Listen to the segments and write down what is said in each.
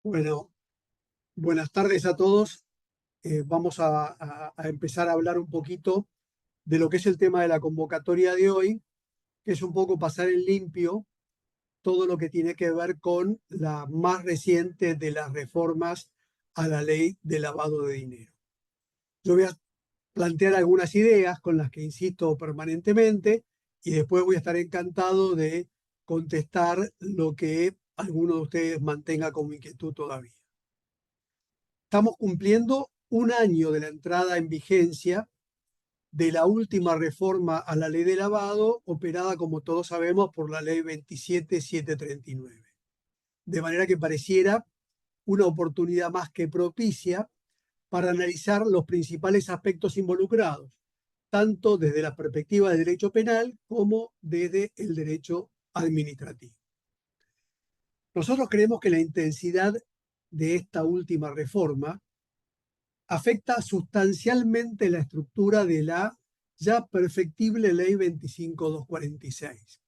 Bueno, buenas tardes a todos. Vamos a empezar a hablar un poquito de lo que es el tema de la convocatoria de hoy, que es un poco pasar en limpio todo lo que tiene que ver con la más reciente de las reformas a la ley de lavado de dinero. Yo voy a plantear algunas ideas con las que insisto permanentemente y después voy a estar encantado de contestar lo que alguno de ustedes mantenga como inquietud todavía. Estamos cumpliendo un año de la entrada en vigencia de la última reforma a la ley de lavado, operada, como todos sabemos, por la ley 27739. De manera que pareciera una oportunidad más que propicia para analizar los principales aspectos involucrados, tanto desde la perspectiva del derecho penal como desde el derecho administrativo. Nosotros creemos que la intensidad de esta última reforma afecta sustancialmente la estructura de la ya perfectible Ley 25246,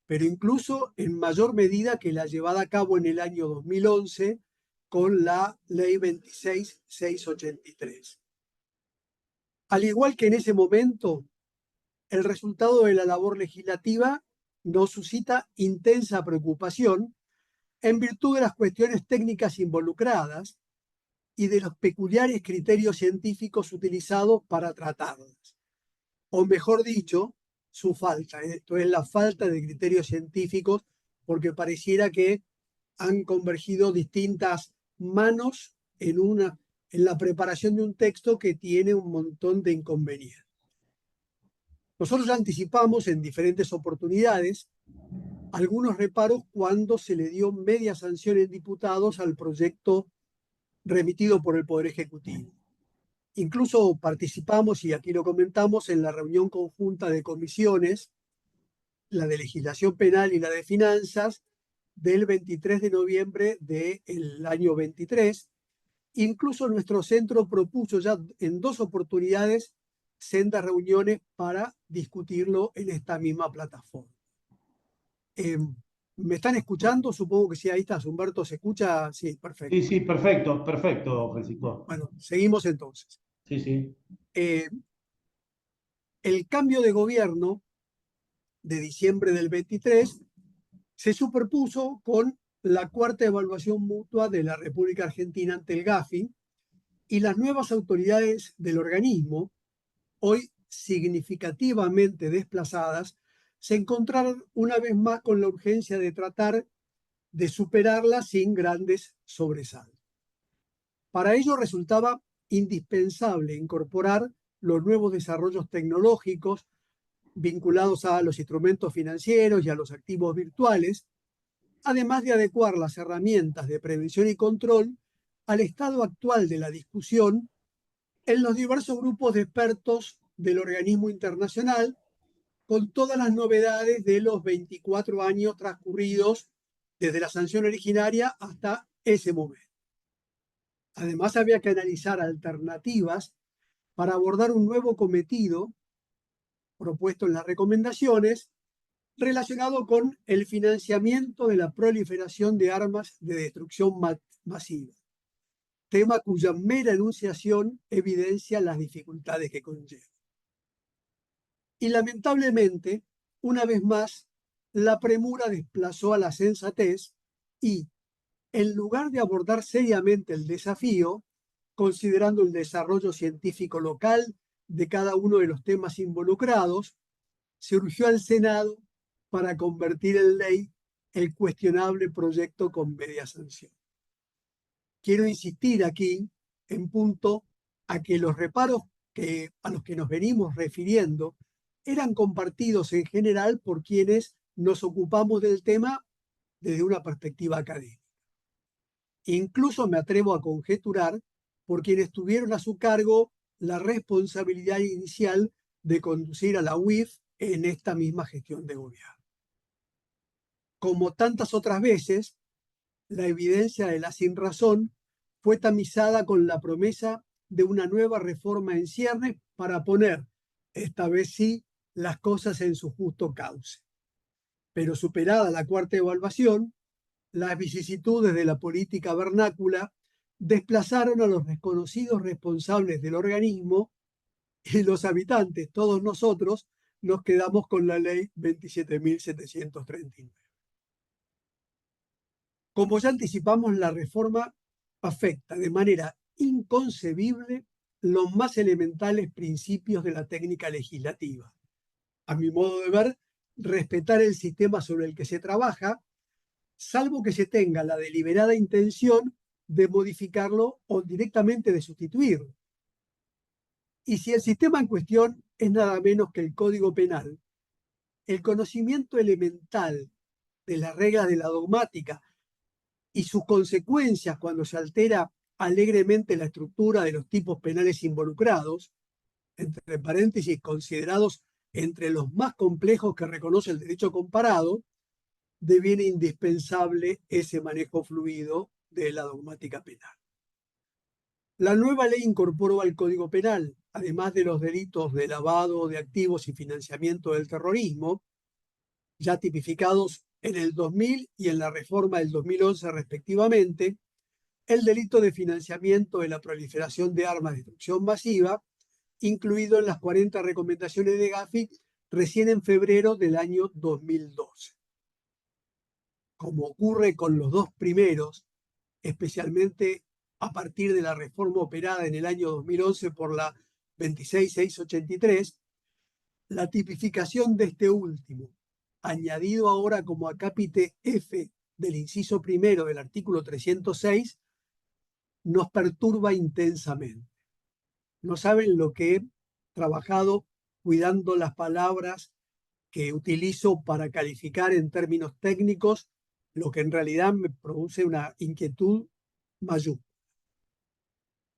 pero incluso en mayor medida que la llevada a cabo en el año 2011 con la Ley 26683. Al igual que en ese momento, el resultado de la labor legislativa nos suscita intensa preocupación en virtud de las cuestiones técnicas involucradas y de los peculiares criterios científicos utilizados para tratarlas. O mejor dicho, su falta. Esto es la falta de criterios científicos, porque pareciera que han convergido distintas manos en la preparación de un texto que tiene un montón de inconvenientes. Nosotros ya anticipamos en diferentes oportunidades algunos reparos cuando se le dio media sanción en diputados al proyecto remitido por el Poder Ejecutivo. Incluso participamos, y aquí lo comentamos, en la reunión conjunta de comisiones, la de legislación penal y la de finanzas, del 23 de noviembre del año 23. Incluso nuestro centro propuso ya en dos oportunidades sendas reuniones para discutirlo en esta misma plataforma. ¿Me están escuchando? Supongo que sí, ahí estás, Humberto, ¿se escucha? Sí, Sí, perfecto. sí, perfecto, perfecto, Francisco. Bueno, seguimos entonces. Sí, sí. Eh, el cambio de gobierno de diciembre del 23 se superpuso con la cuarta evaluación mutua de la República Argentina ante el GAFI y las nuevas autoridades del organismo, hoy significativamente desplazadas, se encontraron una vez más con la urgencia de tratar de superarla sin grandes sobresaltos. Para ello resultaba indispensable incorporar los nuevos desarrollos tecnológicos vinculados a los instrumentos financieros y a los activos virtuales, además de adecuar las herramientas de prevención y control al estado actual de la discusión en los diversos grupos de expertos del organismo internacional, con todas las novedades de los 24 años transcurridos desde la sanción originaria hasta ese momento. Además, había que analizar alternativas para abordar un nuevo cometido propuesto en las recomendaciones relacionado con el financiamiento de la proliferación de armas de destrucción masiva, tema cuya mera enunciación evidencia las dificultades que conlleva. Y lamentablemente, una vez más, la premura desplazó a la sensatez y, en lugar de abordar seriamente el desafío, considerando el desarrollo científico local de cada uno de los temas involucrados, se urgió al Senado para convertir en ley el cuestionable proyecto con media sanción. Quiero insistir aquí en punto a que los reparos a los que nos venimos refiriendo eran compartidos en general por quienes nos ocupamos del tema desde una perspectiva académica. Incluso me atrevo a conjeturar por quienes tuvieron a su cargo la responsabilidad inicial de conducir a la UIF en esta misma gestión de gobierno. Como tantas otras veces, la evidencia de la sinrazón fue tamizada con la promesa de una nueva reforma en ciernes para poner, esta vez sí, las cosas en su justo cauce. Pero superada la cuarta evaluación, las vicisitudes de la política vernácula desplazaron a los reconocidos responsables del organismo y los habitantes, todos nosotros, nos quedamos con la ley 27.739. Como ya anticipamos, la reforma afecta de manera inconcebible los más elementales principios de la técnica legislativa. A mi modo de ver, respetar el sistema sobre el que se trabaja, salvo que se tenga la deliberada intención de modificarlo o directamente de sustituirlo. Y si el sistema en cuestión es nada menos que el Código Penal, el conocimiento elemental de las reglas de la dogmática y sus consecuencias cuando se altera alegremente la estructura de los tipos penales involucrados, entre paréntesis, considerados entre los más complejos que reconoce el derecho comparado, deviene indispensable ese manejo fluido de la dogmática penal. La nueva ley incorporó al Código Penal, además de los delitos de lavado de activos y financiamiento del terrorismo, ya tipificados en el 2000 y en la reforma del 2011 respectivamente, el delito de financiamiento de la proliferación de armas de destrucción masiva, incluido en las 40 recomendaciones de Gafi recién en febrero del año 2012. Como ocurre con los dos primeros, especialmente a partir de la reforma operada en el año 2011 por la 26683, la tipificación de este último, añadido ahora como acápite F del inciso primero del artículo 306, nos perturba intensamente. No saben lo que he trabajado cuidando las palabras que utilizo para calificar en términos técnicos lo que en realidad me produce una inquietud mayúscula.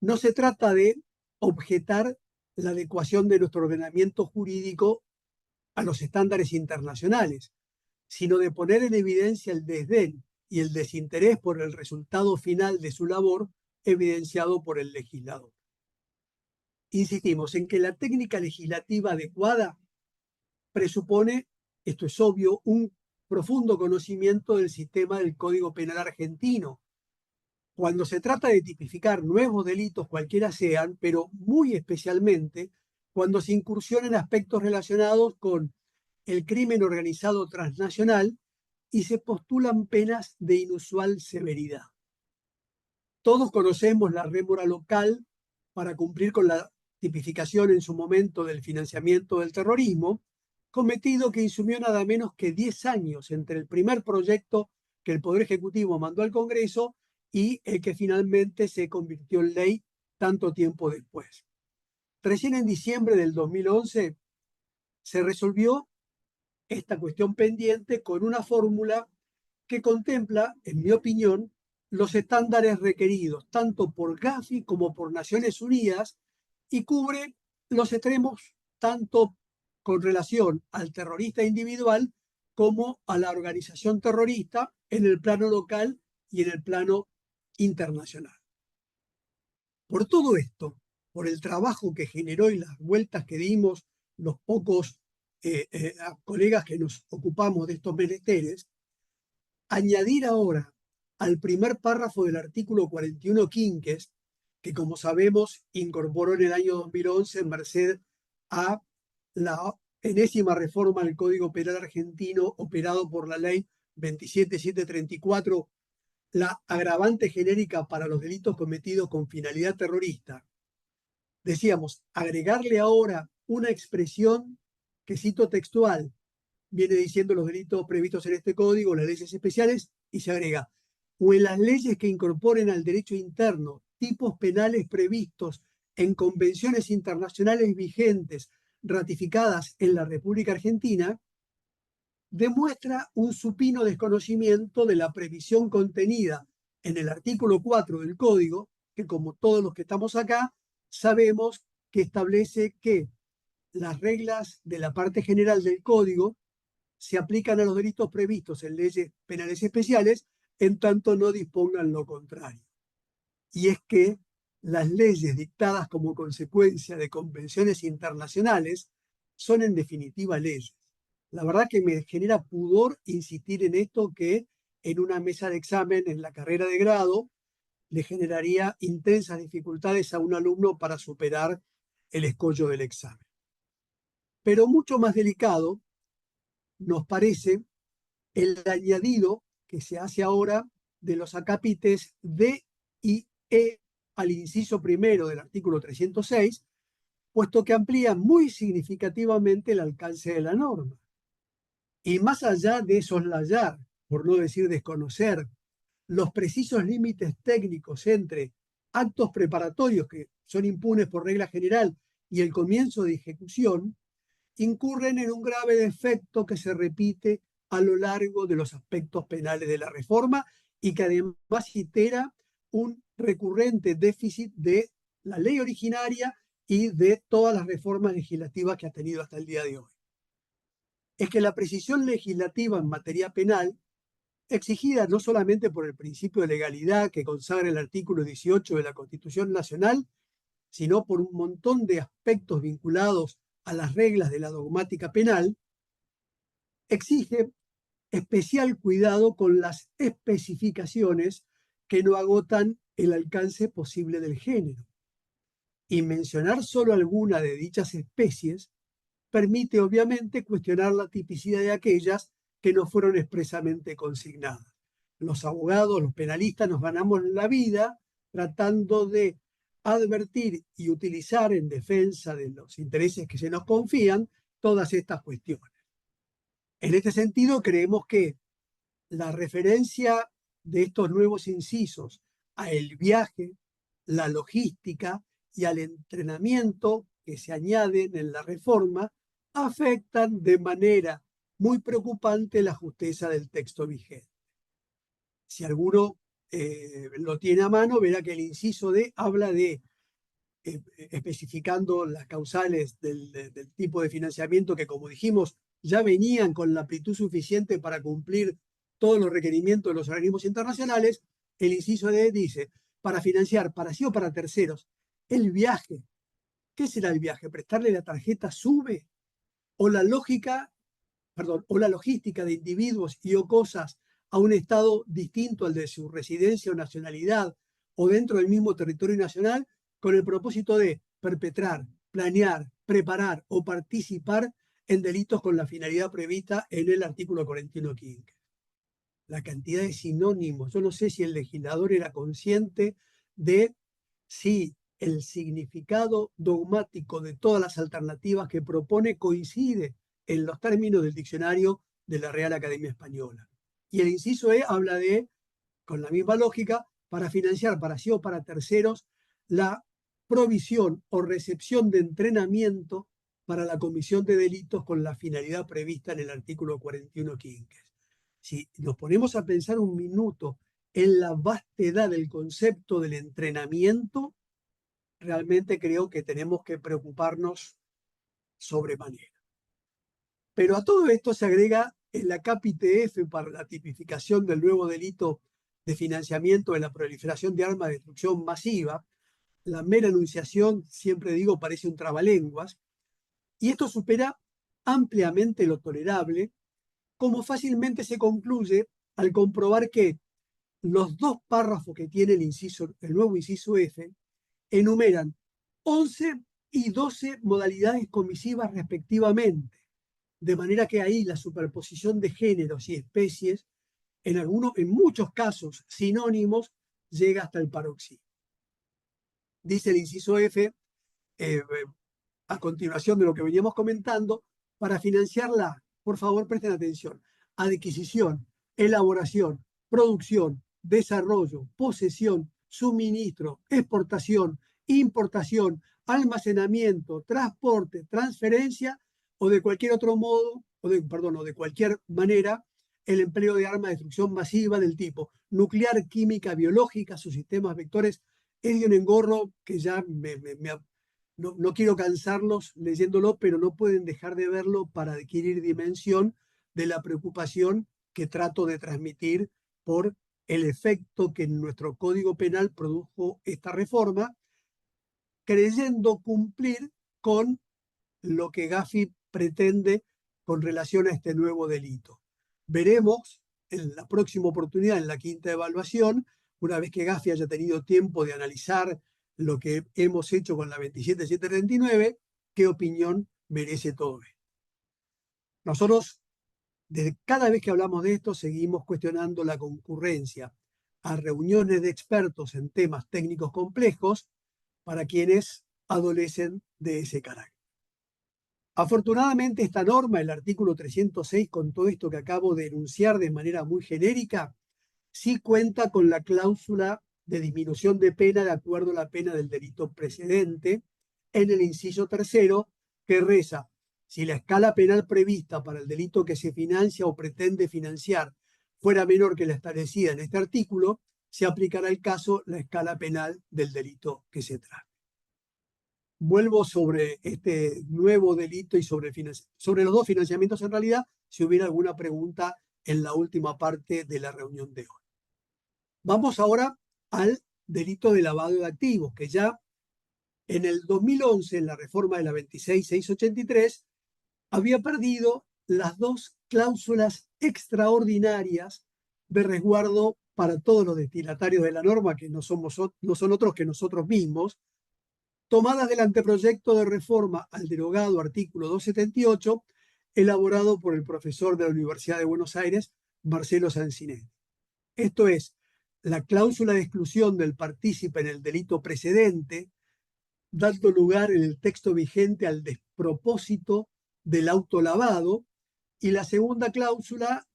No se trata de objetar la adecuación de nuestro ordenamiento jurídico a los estándares internacionales, sino de poner en evidencia el desdén y el desinterés por el resultado final de su labor evidenciado por el legislador. Insistimos en que la técnica legislativa adecuada presupone, esto es obvio, un profundo conocimiento del sistema del Código Penal argentino, cuando se trata de tipificar nuevos delitos cualquiera sean, pero muy especialmente cuando se incursionan aspectos relacionados con el crimen organizado transnacional y se postulan penas de inusual severidad. Todos conocemos la rémora local para cumplir con la tipificación en su momento del financiamiento del terrorismo, cometido que insumió nada menos que 10 años entre el primer proyecto que el Poder Ejecutivo mandó al Congreso y el que finalmente se convirtió en ley tanto tiempo después. Recién en diciembre del 2011 se resolvió esta cuestión pendiente con una fórmula que contempla, en mi opinión, los estándares requeridos tanto por Gafi como por Naciones Unidas y cubre los extremos tanto con relación al terrorista individual como a la organización terrorista en el plano local y en el plano internacional. Por todo esto, por el trabajo que generó y las vueltas que dimos los pocos colegas que nos ocupamos de estos menesteres, añadir ahora al primer párrafo del artículo 41 quinques, que como sabemos incorporó en el año 2011 en merced a la enésima reforma del Código Penal argentino operado por la ley 27734, la agravante genérica para los delitos cometidos con finalidad terrorista. Decíamos, agregarle ahora una expresión que cito textual, viene diciendo los delitos previstos en este código, las leyes especiales, y se agrega, o en las leyes que incorporen al derecho interno tipos penales previstos en convenciones internacionales vigentes ratificadas en la República Argentina, demuestra un supino desconocimiento de la previsión contenida en el artículo 4 del Código, que como todos los que estamos acá, sabemos que establece que las reglas de la parte general del Código se aplican a los delitos previstos en leyes penales especiales en tanto no dispongan lo contrario. Y es que las leyes dictadas como consecuencia de convenciones internacionales son en definitiva leyes. La verdad que me genera pudor insistir en esto, que en una mesa de examen en la carrera de grado le generaría intensas dificultades a un alumno para superar el escollo del examen. Pero mucho más delicado nos parece el añadido que se hace ahora de los acápites D y E al inciso primero del artículo 306, puesto que amplía muy significativamente el alcance de la norma. Y más allá de soslayar, por no decir desconocer, los precisos límites técnicos entre actos preparatorios que son impunes por regla general y el comienzo de ejecución, incurren en un grave defecto que se repite a lo largo de los aspectos penales de la reforma y que además itera un recurrente déficit de la ley originaria y de todas las reformas legislativas que ha tenido hasta el día de hoy. Es que la precisión legislativa en materia penal, exigida no solamente por el principio de legalidad que consagra el artículo 18 de la Constitución Nacional, sino por un montón de aspectos vinculados a las reglas de la dogmática penal, exige especial cuidado con las especificaciones que no agotan el alcance posible del género. Y mencionar solo alguna de dichas especies permite obviamente cuestionar la tipicidad de aquellas que no fueron expresamente consignadas. Los abogados, los penalistas nos ganamos la vida tratando de advertir y utilizar en defensa de los intereses que se nos confían todas estas cuestiones. En este sentido, creemos que la referencia de estos nuevos incisos a el viaje, la logística y al entrenamiento que se añaden en la reforma afectan de manera muy preocupante la justeza del texto vigente. Si alguno lo tiene a mano, verá que el inciso D habla de especificando las causales del tipo de financiamiento que, como dijimos, ya venían con la amplitud suficiente para cumplir todos los requerimientos de los organismos internacionales. El inciso D dice, para financiar para sí o para terceros, el viaje. ¿Qué será el viaje? ¿Prestarle la tarjeta SUBE? ¿O la logística de individuos y o cosas a un estado distinto al de su residencia o nacionalidad o dentro del mismo territorio nacional con el propósito de perpetrar, planear, preparar o participar en delitos con la finalidad prevista en el artículo 41 quinque? La cantidad de sinónimos. Yo no sé si el legislador era consciente de si el significado dogmático de todas las alternativas que propone coincide en los términos del diccionario de la Real Academia Española. Y el inciso E habla de, con la misma lógica, para financiar para sí o para terceros la provisión o recepción de entrenamiento para la comisión de delitos con la finalidad prevista en el artículo 41 quinques. Si nos ponemos a pensar un minuto en la vastedad del concepto del entrenamiento, realmente creo que tenemos que preocuparnos sobremanera. Pero a todo esto se agrega el acápite F para la tipificación del nuevo delito de financiamiento de la proliferación de armas de destrucción masiva. La mera enunciación, siempre digo, parece un trabalenguas, y esto supera ampliamente lo tolerable, como fácilmente se concluye al comprobar que los dos párrafos que tiene el nuevo inciso F enumeran 11 y 12 modalidades comisivas respectivamente, de manera que ahí la superposición de géneros y especies, en muchos casos sinónimos, llega hasta el paroxismo. Dice el inciso F, a continuación de lo que veníamos comentando, para financiarla, por favor presten atención, adquisición, elaboración, producción, desarrollo, posesión, suministro, exportación, importación, almacenamiento, transporte, transferencia o de cualquier otro modo, o de cualquier manera, el empleo de armas de destrucción masiva del tipo nuclear, química, biológica, sus sistemas vectores. Es de un engorro que ya no quiero cansarlos leyéndolo, pero no pueden dejar de verlo para adquirir dimensión de la preocupación que trato de transmitir por el efecto que en nuestro Código Penal produjo esta reforma, creyendo cumplir con lo que Gafi pretende con relación a este nuevo delito. Veremos en la próxima oportunidad, en la quinta evaluación, una vez que Gafi haya tenido tiempo de analizar lo que hemos hecho con la 27739, qué opinión merece todo esto. Nosotros, cada vez que hablamos de esto, seguimos cuestionando la concurrencia a reuniones de expertos en temas técnicos complejos para quienes adolecen de ese carácter. Afortunadamente, esta norma, el artículo 306, con todo esto que acabo de enunciar de manera muy genérica, sí cuenta con la cláusula de disminución de pena de acuerdo a la pena del delito precedente en el inciso tercero, que reza: si la escala penal prevista para el delito que se financia o pretende financiar fuera menor que la establecida en este artículo, se aplicará el caso la escala penal del delito que se trata. Vuelvo sobre este nuevo delito y sobre los dos financiamientos en realidad, si hubiera alguna pregunta en la última parte de la reunión de hoy. Vamos ahora al delito de lavado de activos, que ya en el 2011, en la reforma de la 26683, había perdido las dos cláusulas extraordinarias de resguardo para todos los destinatarios de la norma, que no son otros que nosotros mismos, tomadas del anteproyecto de reforma al derogado artículo 278, elaborado por el profesor de la Universidad de Buenos Aires, Marcelo Sancinetti. Esto es, la cláusula de exclusión del partícipe en el delito precedente, dando lugar en el texto vigente al despropósito del autolavado, y la segunda cláusula,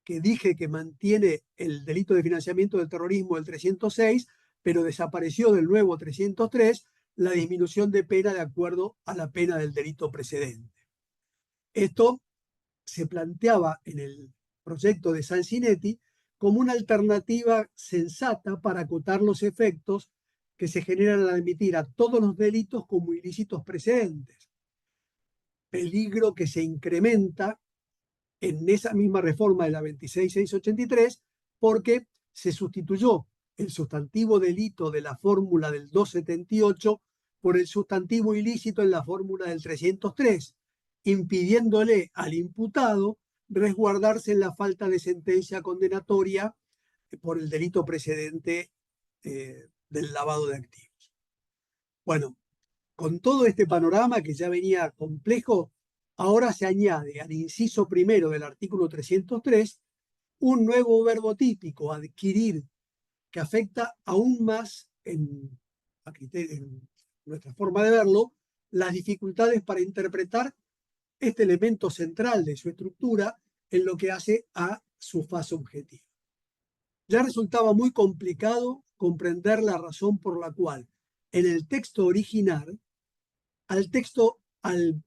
que dije que mantiene el delito de financiamiento del terrorismo del 306, pero desapareció del nuevo 303, la disminución de pena de acuerdo a la pena del delito precedente. Esto se planteaba en el proyecto de Sancinetti como una alternativa sensata para acotar los efectos que se generan al admitir a todos los delitos como ilícitos precedentes. Peligro que se incrementa en esa misma reforma de la 26683 porque se sustituyó el sustantivo delito de la fórmula del 278 por el sustantivo ilícito en la fórmula del 303, impidiéndole al imputado resguardarse en la falta de sentencia condenatoria por el delito precedente del lavado de activos. Bueno, con todo este panorama que ya venía complejo, ahora se añade al inciso primero del artículo 303 un nuevo verbo típico, adquirir, que afecta aún más en nuestra forma de verlo, las dificultades para interpretar este elemento central de su estructura en lo que hace a su fase objetiva. Ya resultaba muy complicado comprender la razón por la cual en el texto original, al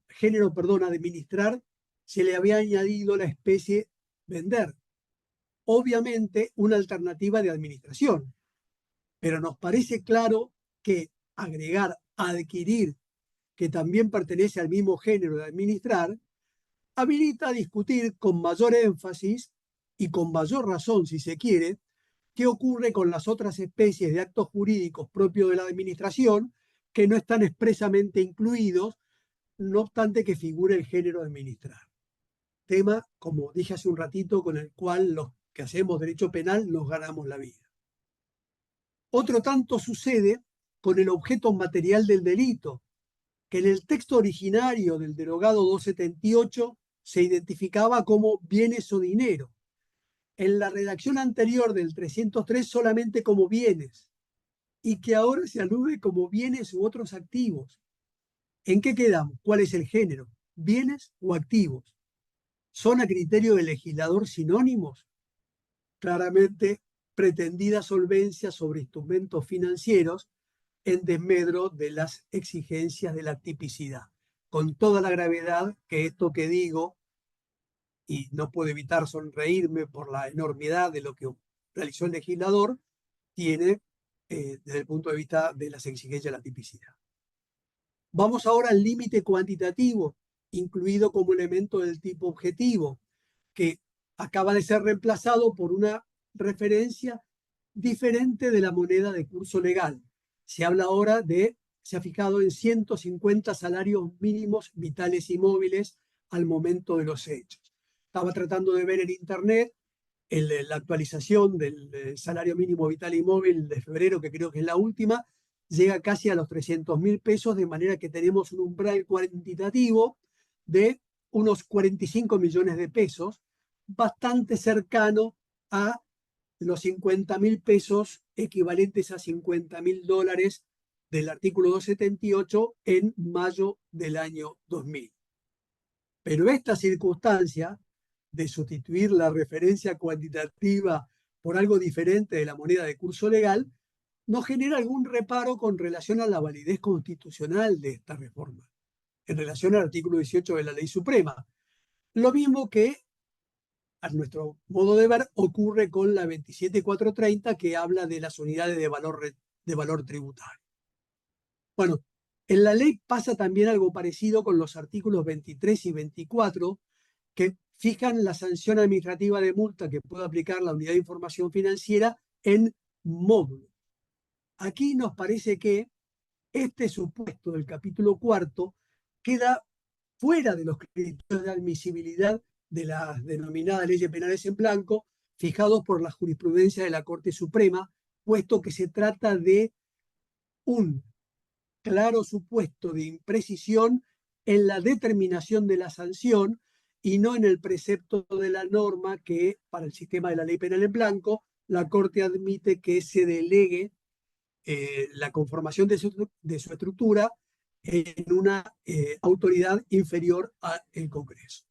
género, administrar, se le había añadido la especie vender. Obviamente una alternativa de administración, pero nos parece claro que agregar adquirir, que también pertenece al mismo género de administrar, habilita a discutir con mayor énfasis y con mayor razón, si se quiere, qué ocurre con las otras especies de actos jurídicos propios de la administración que no están expresamente incluidos, no obstante que figure el género de administrar. Tema, como dije hace un ratito, con el cual los que hacemos derecho penal nos ganamos la vida. Otro tanto sucede con el objeto material del delito, que en el texto originario del derogado 278 se identificaba como bienes o dinero. En la redacción anterior del 303 solamente como bienes, y que ahora se alude como bienes u otros activos. ¿En qué quedamos? ¿Cuál es el género? ¿Bienes o activos? ¿Son a criterio del legislador sinónimos? Claramente, pretendida solvencia sobre instrumentos financieros en desmedro de las exigencias de la tipicidad, con toda la gravedad que esto que digo, y no puedo evitar sonreírme por la enormidad de lo que realizó el legislador, tiene desde el punto de vista de las exigencias de la tipicidad. Vamos ahora al límite cuantitativo, incluido como elemento del tipo objetivo, que acaba de ser reemplazado por una referencia diferente de la moneda de curso legal. Se habla ahora se ha fijado en 150 salarios mínimos vitales y móviles al momento de los hechos. Estaba tratando de ver en internet la actualización del salario mínimo vital y móvil de febrero, que creo que es la última, llega casi a los 300.000 pesos, de manera que tenemos un umbral cuantitativo de unos 45 millones de pesos, bastante cercano a los 50.000 pesos, equivalentes a 50.000 dólares del artículo 278 en mayo del año 2000. Pero esta circunstancia de sustituir la referencia cuantitativa por algo diferente de la moneda de curso legal nos genera algún reparo con relación a la validez constitucional de esta reforma, en relación al artículo 18 de la Ley Suprema. Lo mismo que, a nuestro modo de ver, ocurre con la 27430, que habla de las unidades de valor tributario. Bueno, en la ley pasa también algo parecido con los artículos 23 y 24, que fijan la sanción administrativa de multa que puede aplicar la Unidad de Información Financiera en módulos. Aquí nos parece que este supuesto del capítulo cuarto queda fuera de los criterios de admisibilidad de las denominadas leyes penales en blanco, fijados por la jurisprudencia de la Corte Suprema, puesto que se trata de un claro supuesto de imprecisión en la determinación de la sanción y no en el precepto de la norma que, para el sistema de la ley penal en blanco, la Corte admite que se delegue la conformación de su estructura en una autoridad inferior al Congreso.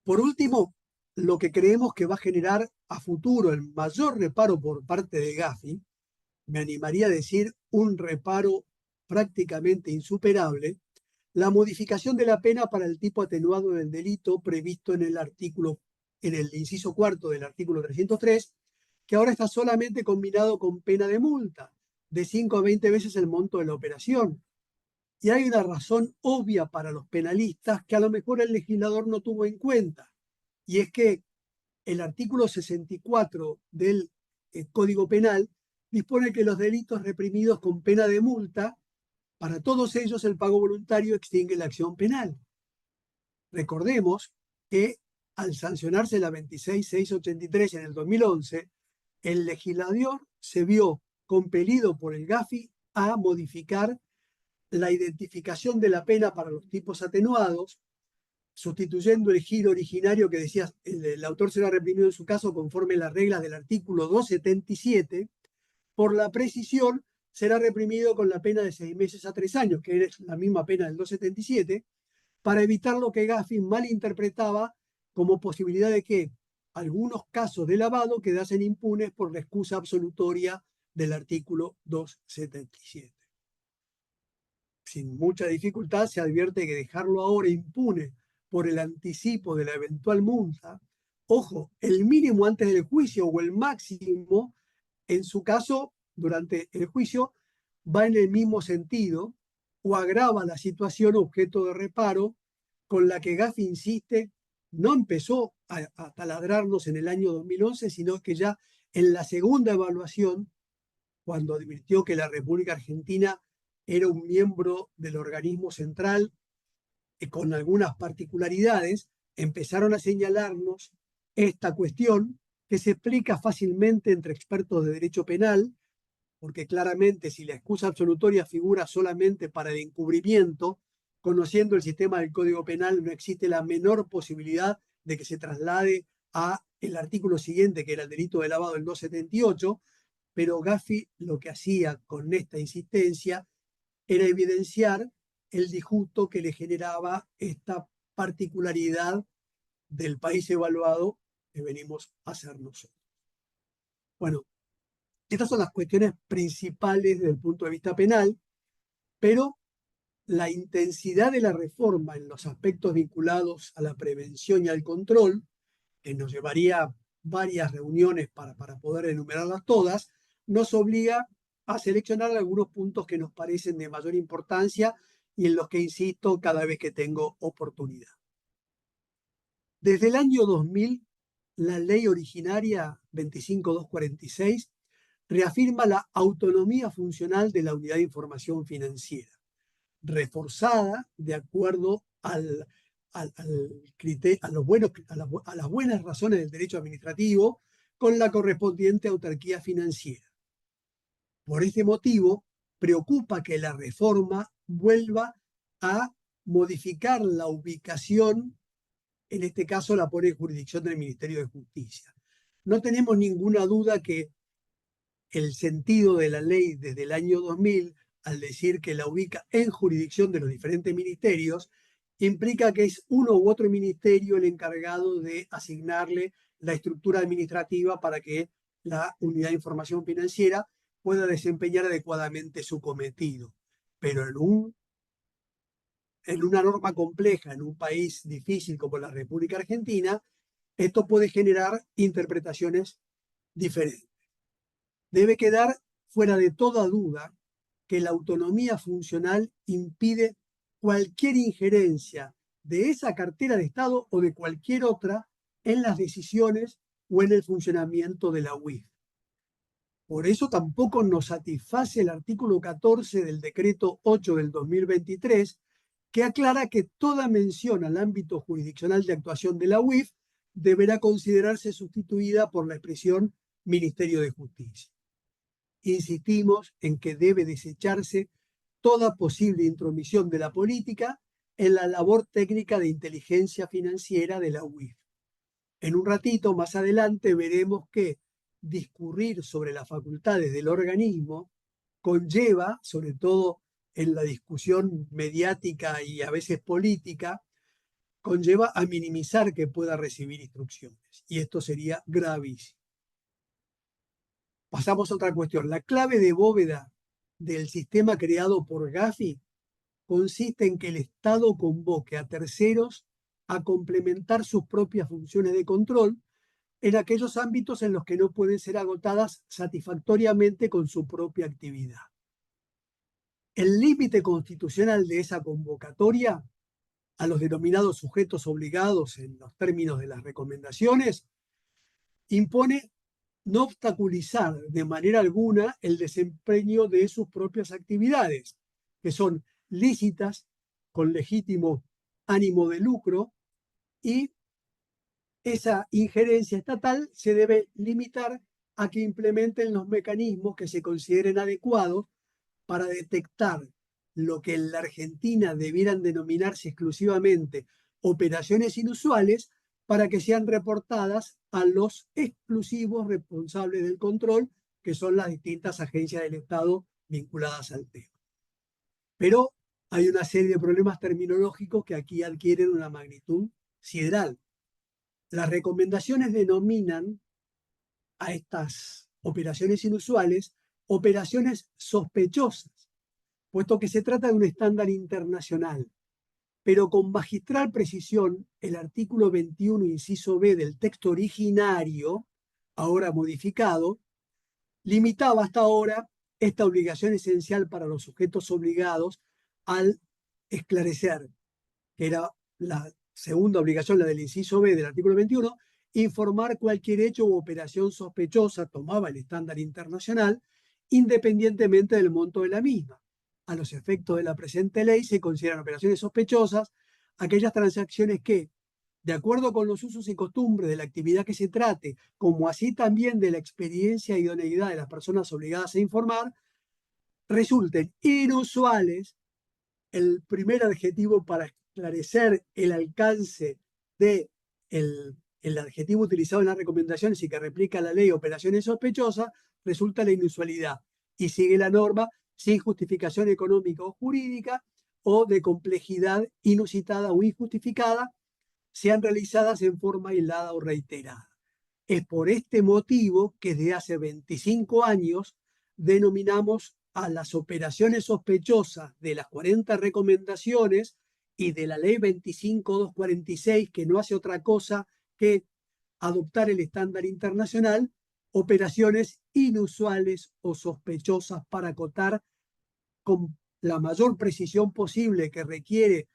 Por último, lo que creemos que va a generar a futuro el mayor reparo por parte de Gafi, me animaría a decir un reparo prácticamente insuperable, la modificación de la pena para el tipo atenuado del delito previsto en el inciso cuarto del artículo 303, que ahora está solamente combinado con pena de multa, de 5 a 20 veces el monto de la operación. Y hay una razón obvia para los penalistas que a lo mejor el legislador no tuvo en cuenta, y es que el artículo 64 del Código Penal dispone que los delitos reprimidos con pena de multa, para todos ellos el pago voluntario extingue la acción penal. Recordemos que al sancionarse la 26683 en el 2011, el legislador se vio compelido por el Gafi a modificar la identificación de la pena para los tipos atenuados, sustituyendo el giro originario que decía el autor será reprimido en su caso conforme las reglas del artículo 277, por la precisión será reprimido con la pena de 6 meses a 3 años, que es la misma pena del 277, para evitar lo que Gafi malinterpretaba como posibilidad de que algunos casos de lavado quedasen impunes por la excusa absolutoria del artículo 277. Sin mucha dificultad se advierte que dejarlo ahora impune por el anticipo de la eventual multa, ojo, el mínimo antes del juicio o el máximo, en su caso, durante el juicio, va en el mismo sentido o agrava la situación objeto de reparo con la que Gafi insiste, no empezó a taladrarnos en el año 2011, sino que ya en la segunda evaluación, cuando advirtió que la República Argentina era un miembro del organismo central con algunas particularidades, empezaron a señalarnos esta cuestión que se explica fácilmente entre expertos de derecho penal, porque claramente si la excusa absolutoria figura solamente para el encubrimiento, conociendo el sistema del Código Penal no existe la menor posibilidad de que se traslade a el artículo siguiente, que era el delito de lavado del 278, pero Gafi lo que hacía con esta insistencia era evidenciar el disgusto que le generaba esta particularidad del país evaluado que venimos a hacer nosotros. Bueno, estas son las cuestiones principales desde el punto de vista penal, pero la intensidad de la reforma en los aspectos vinculados a la prevención y al control, que nos llevaría varias reuniones para poder enumerarlas todas, nos obliga a seleccionar algunos puntos que nos parecen de mayor importancia y en los que insisto cada vez que tengo oportunidad. Desde el año 2000, la ley originaria 25246 reafirma la autonomía funcional de la Unidad de Información Financiera, reforzada de acuerdo a las buenas razones del derecho administrativo con la correspondiente autarquía financiera. Por este motivo, preocupa que la reforma vuelva a modificar la ubicación, en este caso la pone en jurisdicción del Ministerio de Justicia. No tenemos ninguna duda que el sentido de la ley desde el año 2000, al decir que la ubica en jurisdicción de los diferentes ministerios, implica que es uno u otro ministerio el encargado de asignarle la estructura administrativa para que la unidad de información financiera pueda desempeñar adecuadamente su cometido. Pero en una norma compleja, en un país difícil como la República Argentina, esto puede generar interpretaciones diferentes. Debe quedar fuera de toda duda que la autonomía funcional impide cualquier injerencia de esa cartera de Estado o de cualquier otra en las decisiones o en el funcionamiento de la UIF. Por eso tampoco nos satisface el artículo 14 del decreto 8 del 2023, que aclara que toda mención al ámbito jurisdiccional de actuación de la UIF deberá considerarse sustituida por la expresión Ministerio de Justicia. Insistimos en que debe desecharse toda posible intromisión de la política en la labor técnica de inteligencia financiera de la UIF. En un ratito, más adelante, veremos que discurrir sobre las facultades del organismo conlleva, sobre todo en la discusión mediática y a veces política, conlleva a minimizar que pueda recibir instrucciones. Y esto sería gravísimo. Pasamos a otra cuestión. La clave de bóveda del sistema creado por Gafi consiste en que el Estado convoque a terceros a complementar sus propias funciones de control en aquellos ámbitos en los que no pueden ser agotadas satisfactoriamente con su propia actividad. El límite constitucional de esa convocatoria a los denominados sujetos obligados en los términos de las recomendaciones impone no obstaculizar de manera alguna el desempeño de sus propias actividades, que son lícitas, con legítimo ánimo de lucro, y esa injerencia estatal se debe limitar a que implementen los mecanismos que se consideren adecuados para detectar lo que en la Argentina debieran denominarse exclusivamente operaciones inusuales, para que sean reportadas a los exclusivos responsables del control, que son las distintas agencias del Estado vinculadas al tema. Pero hay una serie de problemas terminológicos que aquí adquieren una magnitud sideral. Las recomendaciones denominan a estas operaciones inusuales operaciones sospechosas, puesto que se trata de un estándar internacional. Pero con magistral precisión, el artículo 21, inciso B del texto originario, ahora modificado, limitaba hasta ahora esta obligación esencial para los sujetos obligados al esclarecer, que era la segunda obligación, la del inciso B del artículo 21, informar cualquier hecho u operación sospechosa, tomaba el estándar internacional, independientemente del monto de la misma. A los efectos de la presente ley se consideran operaciones sospechosas aquellas transacciones que, de acuerdo con los usos y costumbres de la actividad que se trate, como así también de la experiencia e idoneidad de las personas obligadas a informar, resulten inusuales. El primer adjetivo para esclarecer el alcance del el adjetivo utilizado en las recomendaciones y que replica la ley operaciones sospechosas, resulta la inusualidad y sigue la norma sin justificación económica o jurídica o de complejidad inusitada o injustificada, sean realizadas en forma aislada o reiterada. Es por este motivo que desde hace 25 años denominamos a las operaciones sospechosas de las 40 recomendaciones y de la ley 25.246, que no hace otra cosa que adoptar el estándar internacional, operaciones inusuales o sospechosas, para acotar con la mayor precisión posible que requiere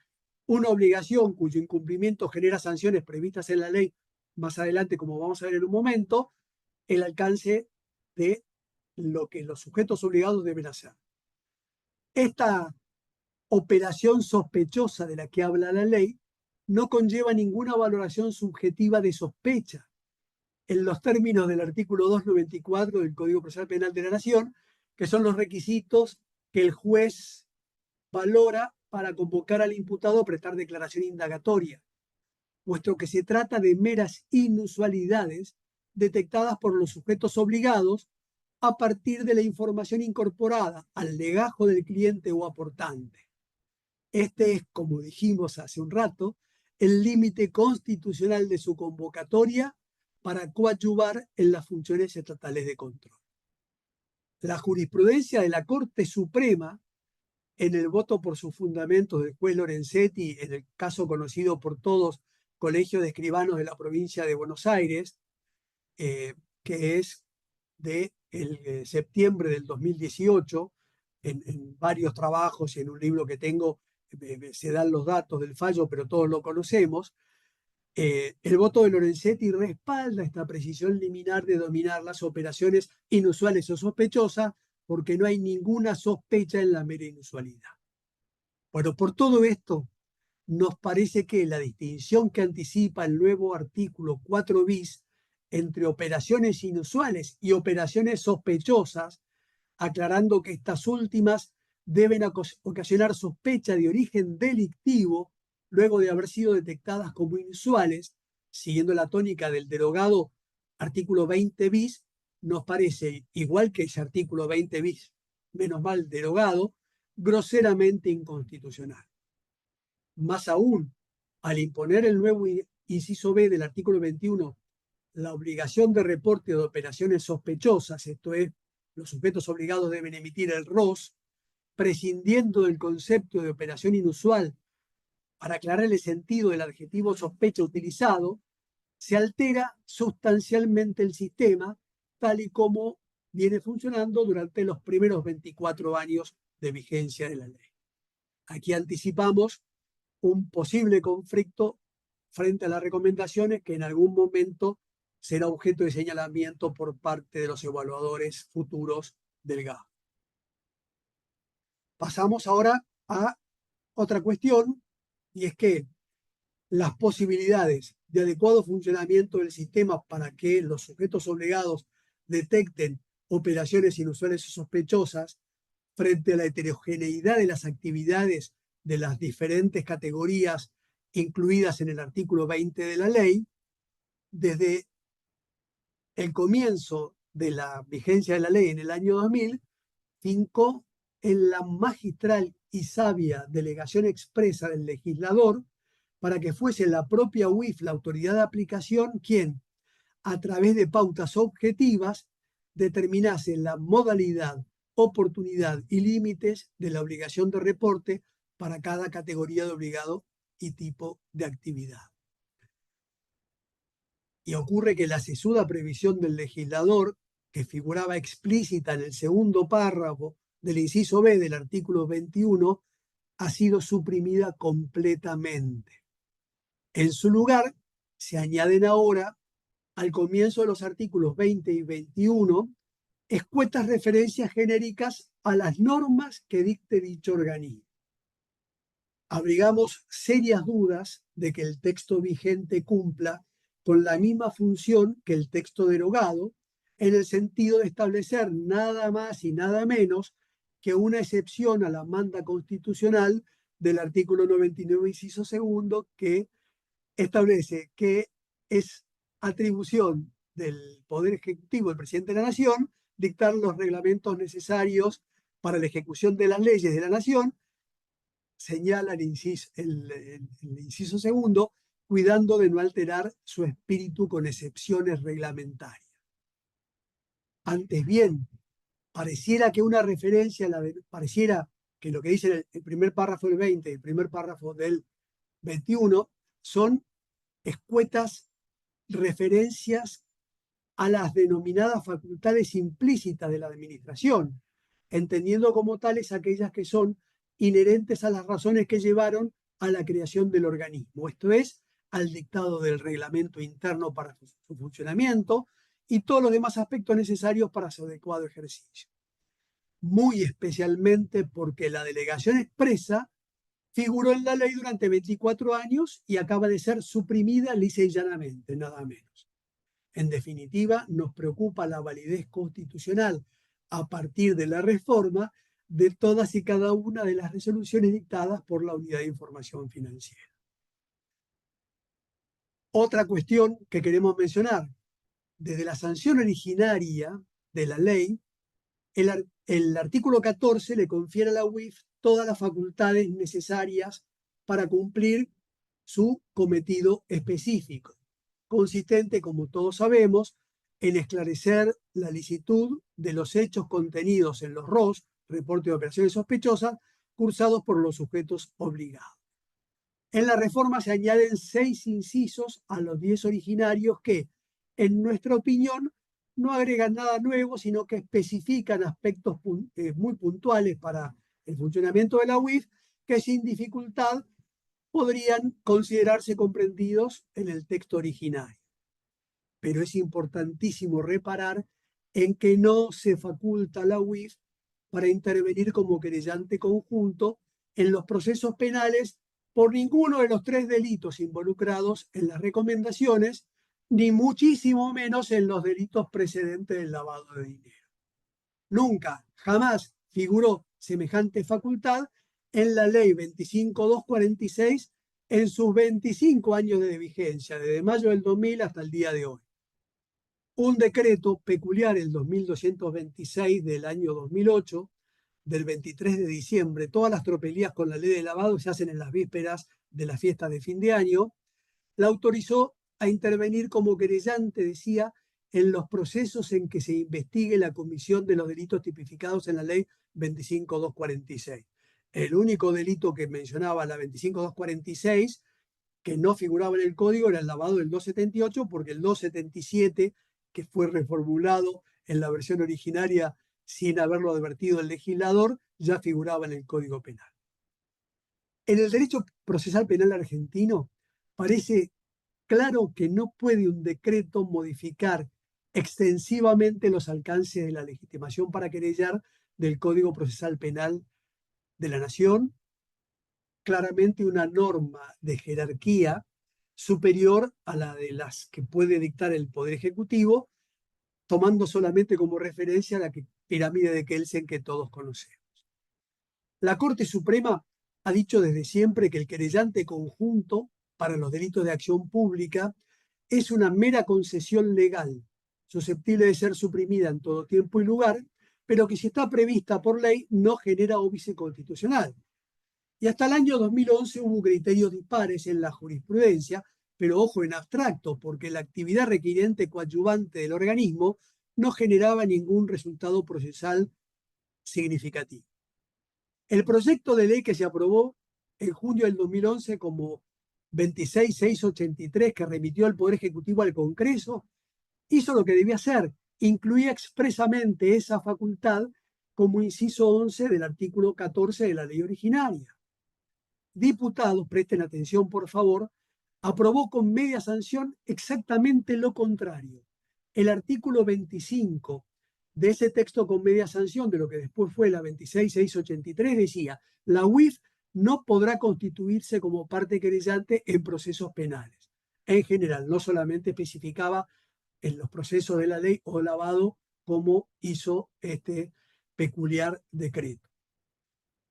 una obligación cuyo incumplimiento genera sanciones previstas en la ley más adelante, como vamos a ver en un momento, el alcance de lo que los sujetos obligados deben hacer. Esta operación sospechosa de la que habla la ley no conlleva ninguna valoración subjetiva de sospecha en los términos del artículo 294 del Código Procesal Penal de la Nación, que son los requisitos que el juez valora para convocar al imputado a prestar declaración indagatoria, puesto que se trata de meras inusualidades detectadas por los sujetos obligados a partir de la información incorporada al legajo del cliente o aportante. Este es, como dijimos hace un rato, el límite constitucional de su convocatoria para coadyuvar en las funciones estatales de control. La jurisprudencia de la Corte Suprema, en el voto por sus fundamentos del juez Lorenzetti, en el caso conocido por todos, Colegio de Escribanos de la provincia de Buenos Aires, que es de septiembre del 2018, en varios trabajos y en un libro que tengo se dan los datos del fallo, pero todos lo conocemos. El voto de Lorenzetti respalda esta precisión liminar de dominar las operaciones inusuales o sospechosas porque no hay ninguna sospecha en la mera inusualidad. Bueno, por todo esto, nos parece que la distinción que anticipa el nuevo artículo 4 bis entre operaciones inusuales y operaciones sospechosas, aclarando que estas últimas deben ocasionar sospecha de origen delictivo luego de haber sido detectadas como inusuales, siguiendo la tónica del derogado artículo 20 bis, nos parece, igual que ese artículo 20 bis, menos mal derogado, groseramente inconstitucional. Más aún, al imponer el nuevo inciso B del artículo 21, la obligación de reporte de operaciones sospechosas, esto es, los sujetos obligados deben emitir el ROS, prescindiendo del concepto de operación inusual para aclarar el sentido del adjetivo sospecha utilizado, se altera sustancialmente el sistema tal y como viene funcionando durante los primeros 24 años de vigencia de la ley. Aquí anticipamos un posible conflicto frente a las recomendaciones que en algún momento será objeto de señalamiento por parte de los evaluadores futuros del GAF. Pasamos ahora a otra cuestión, y es que las posibilidades de adecuado funcionamiento del sistema para que los sujetos obligados detecten operaciones inusuales o sospechosas frente a la heterogeneidad de las actividades de las diferentes categorías incluidas en el artículo 20 de la ley, desde el comienzo de la vigencia de la ley en el año 2000, fincó en la magistral y sabia delegación expresa del legislador para que fuese la propia UIF, la autoridad de aplicación, quien, a través de pautas objetivas, determinase la modalidad, oportunidad y límites de la obligación de reporte para cada categoría de obligado y tipo de actividad. Y ocurre que la sesuda previsión del legislador, que figuraba explícita en el segundo párrafo del inciso B del artículo 21, ha sido suprimida completamente. En su lugar, se añaden ahora, al comienzo de los artículos 20 y 21, escuetas referencias genéricas a las normas que dicte dicho organismo. Abrigamos serias dudas de que el texto vigente cumpla con la misma función que el texto derogado, en el sentido de establecer nada más y nada menos que una excepción a la manda constitucional del artículo 99, inciso segundo, que establece que es atribución del Poder Ejecutivo, del presidente de la Nación, dictar los reglamentos necesarios para la ejecución de las leyes de la Nación, señala el inciso segundo, cuidando de no alterar su espíritu con excepciones reglamentarias. Antes bien, pareciera que una referencia, pareciera que lo que dice el primer párrafo del 20 y el primer párrafo del 21 son escuetas referencias a las denominadas facultades implícitas de la administración, entendiendo como tales aquellas que son inherentes a las razones que llevaron a la creación del organismo, esto es, al dictado del reglamento interno para su funcionamiento y todos los demás aspectos necesarios para su adecuado ejercicio. Muy especialmente porque la delegación expresa figuró en la ley durante 24 años y acaba de ser suprimida lisa y llanamente, nada menos. En definitiva, nos preocupa la validez constitucional a partir de la reforma de todas y cada una de las resoluciones dictadas por la Unidad de Información Financiera. Otra cuestión que queremos mencionar, desde la sanción originaria de la ley, el artículo 14 le confiere a la UIF todas las facultades necesarias para cumplir su cometido específico, consistente, como todos sabemos, en esclarecer la licitud de los hechos contenidos en los ROS, reporte de operaciones sospechosas, cursados por los sujetos obligados. En la reforma se añaden 6 incisos a los 10 originarios que, en nuestra opinión, no agregan nada nuevo, sino que especifican aspectos muy puntuales para el funcionamiento de la UIF que sin dificultad podrían considerarse comprendidos en el texto originario. Pero es importantísimo reparar en que no se faculta a la UIF para intervenir como querellante conjunto en los procesos penales por ninguno de los 3 delitos involucrados en las recomendaciones, ni muchísimo menos en los delitos precedentes del lavado de dinero. Nunca, jamás figuró semejante facultad en la ley 25.246 en sus 25 años de vigencia, desde mayo del 2000 hasta el día de hoy. Un decreto peculiar, el 2226 del año 2008, del 23 de diciembre, todas las tropelías con la ley de lavado se hacen en las vísperas de la fiesta de fin de año, la autorizó a intervenir como querellante, decía, en los procesos en que se investigue la comisión de los delitos tipificados en la ley 25.246. El único delito que mencionaba la 25.246, que no figuraba en el código, era el lavado del 278, porque el 277, que fue reformulado en la versión originaria sin haberlo advertido el legislador, ya figuraba en el Código Penal. En el derecho procesal penal argentino parece claro que no puede un decreto modificar extensivamente los alcances de la legitimación para querellar del Código Procesal Penal de la Nación, claramente una norma de jerarquía superior a la de las que puede dictar el Poder Ejecutivo, tomando solamente como referencia la pirámide de Kelsen que todos conocemos. La Corte Suprema ha dicho desde siempre que el querellante conjunto para los delitos de acción pública es una mera concesión legal, susceptible de ser suprimida en todo tiempo y lugar, pero que si está prevista por ley no genera óbice constitucional. Y hasta el año 2011 hubo criterios dispares en la jurisprudencia, pero ojo, en abstracto, porque la actividad requiriente coadyuvante del organismo no generaba ningún resultado procesal significativo. El proyecto de ley que se aprobó en junio del 2011 como 26683, que remitió al Poder Ejecutivo al Congreso, hizo lo que debía hacer, incluía expresamente esa facultad como inciso 11 del artículo 14 de la ley originaria. Diputados, presten atención por favor, aprobó con media sanción exactamente lo contrario. El artículo 25 de ese texto con media sanción, de lo que después fue la 26683, decía: la UIF no podrá constituirse como parte querellante en procesos penales. En general, no solamente especificaba en los procesos de la ley o lavado, como hizo este peculiar decreto.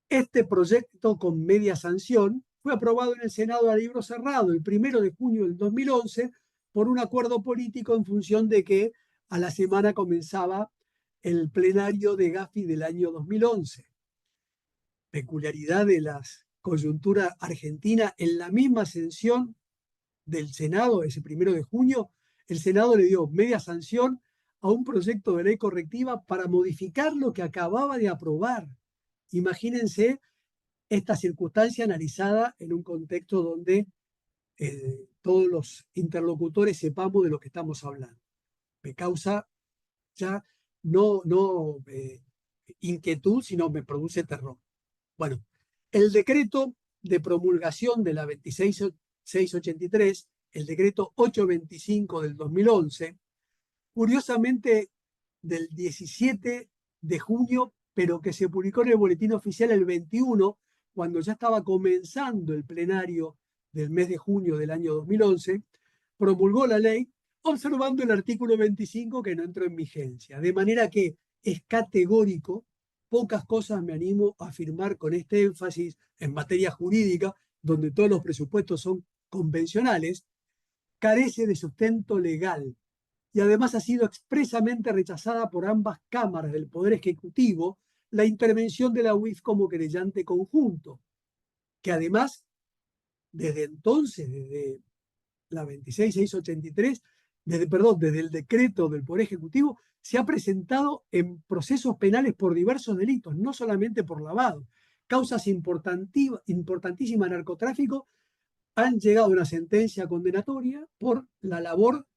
Este proyecto con media sanción fue aprobado en el Senado a libro cerrado el 1 de junio del 2011 por un acuerdo político en función de que a la semana comenzaba el plenario de Gafi del año 2011. Peculiaridad de la coyuntura argentina, en la misma sesión del Senado, ese 1 de junio, el Senado le dio media sanción a un proyecto de ley correctiva para modificar lo que acababa de aprobar. Imagínense esta circunstancia analizada en un contexto donde todos los interlocutores sepamos de lo que estamos hablando. Me causa ya no inquietud, sino me produce terror. Bueno, el decreto de promulgación de la 26683, el decreto 825 del 2011, curiosamente del 17 de junio, pero que se publicó en el Boletín Oficial el 21, cuando ya estaba comenzando el plenario del mes de junio del año 2011, promulgó la ley observando el artículo 25 que no entró en vigencia. De manera que es categórico, pocas cosas me animo a afirmar con este énfasis en materia jurídica, donde todos los presupuestos son convencionales, carece de sustento legal y además ha sido expresamente rechazada por ambas cámaras del Poder Ejecutivo la intervención de la UIF como querellante conjunto, que además, desde entonces, desde la 26683, desde el decreto del Poder Ejecutivo, se ha presentado en procesos penales por diversos delitos, no solamente por lavado. Causas importantísimas de narcotráfico han llegado a una sentencia condenatoria por la labor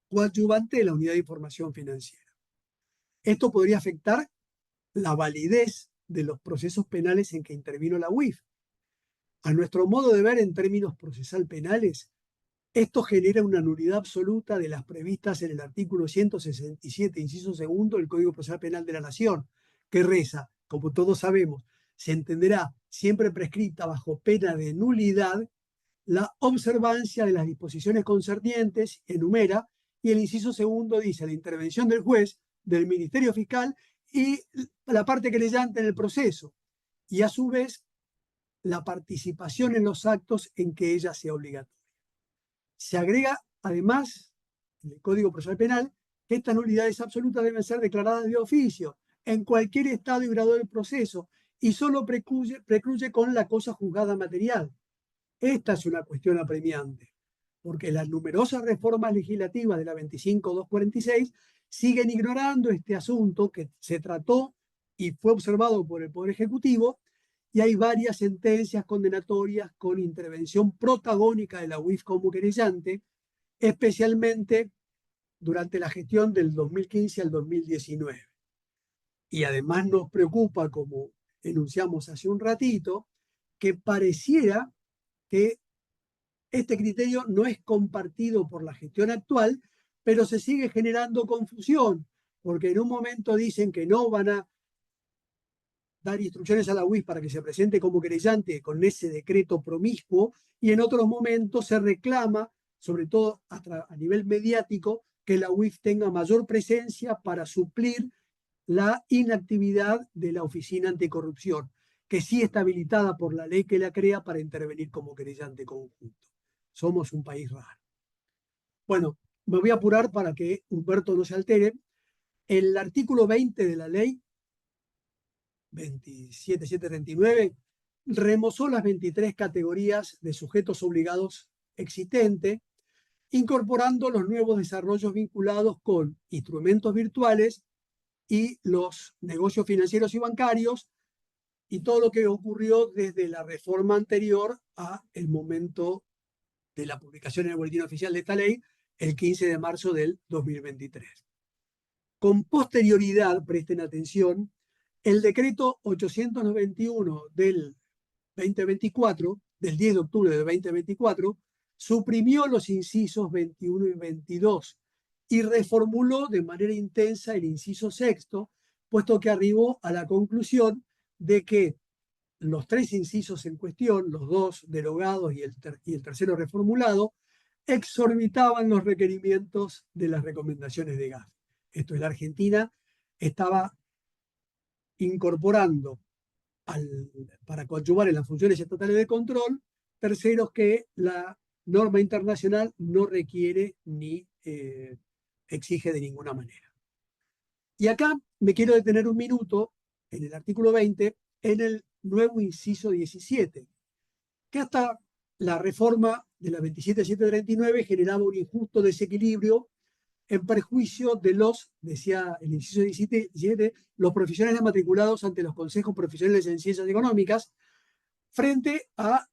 coadyuvante de la Unidad de Información Financiera. Esto podría afectar la validez de los procesos penales en que intervino la UIF. A nuestro modo de ver, en términos procesal penales, esto genera una nulidad absoluta de las previstas en el artículo 167, inciso segundo del Código Procesal Penal de la Nación, que reza, como todos sabemos, se entenderá siempre prescrita bajo pena de nulidad la observancia de las disposiciones concernientes, enumera, y el inciso segundo dice la intervención del juez, del Ministerio Fiscal y la parte querellante en el proceso, y a su vez la participación en los actos en que ella sea obligatoria. Se agrega, además, en el Código Procesal Penal, que estas nulidades absolutas deben ser declaradas de oficio en cualquier estado y grado del proceso y solo precluye con la cosa juzgada material. Esta es una cuestión apremiante, porque las numerosas reformas legislativas de la 25.246 siguen ignorando este asunto que se trató y fue observado por el Poder Ejecutivo, y hay varias sentencias condenatorias con intervención protagónica de la UIF como querellante, especialmente durante la gestión del 2015 al 2019. Y además nos preocupa, como enunciamos hace un ratito, que pareciera que este criterio no es compartido por la gestión actual, pero se sigue generando confusión, porque en un momento dicen que no van a dar instrucciones a la UIF para que se presente como querellante con ese decreto promiscuo, y en otros momentos se reclama, sobre todo a nivel mediático, que la UIF tenga mayor presencia para suplir la inactividad de la Oficina Anticorrupción, que sí está habilitada por la ley que la crea para intervenir como querellante conjunto. Somos un país raro. Bueno, me voy a apurar para que Humberto no se altere. El artículo 20 de la ley 27739 remozó las 23 categorías de sujetos obligados existentes, incorporando los nuevos desarrollos vinculados con instrumentos virtuales y los negocios financieros y bancarios, y todo lo que ocurrió desde la reforma anterior a el momento de la publicación en el Boletín Oficial de esta ley, el 15 de marzo del 2023. Con posterioridad, presten atención, el decreto 891 del 2024, del 10 de octubre del 2024, suprimió los incisos 21 y 22 y reformuló de manera intensa el inciso sexto, puesto que arribó a la conclusión de que los tres incisos en cuestión, los dos derogados y el tercero reformulado, exorbitaban los requerimientos de las recomendaciones de GAFI. Esto es, la Argentina estaba incorporando para coadyuvar en las funciones estatales de control terceros que la norma internacional no requiere ni exige de ninguna manera. Y acá me quiero detener un minuto en el artículo 20, en el nuevo inciso 17, que hasta la reforma de la 27739 generaba un injusto desequilibrio en perjuicio de los, decía el inciso 17, los profesionales matriculados ante los consejos profesionales en ciencias económicas frente a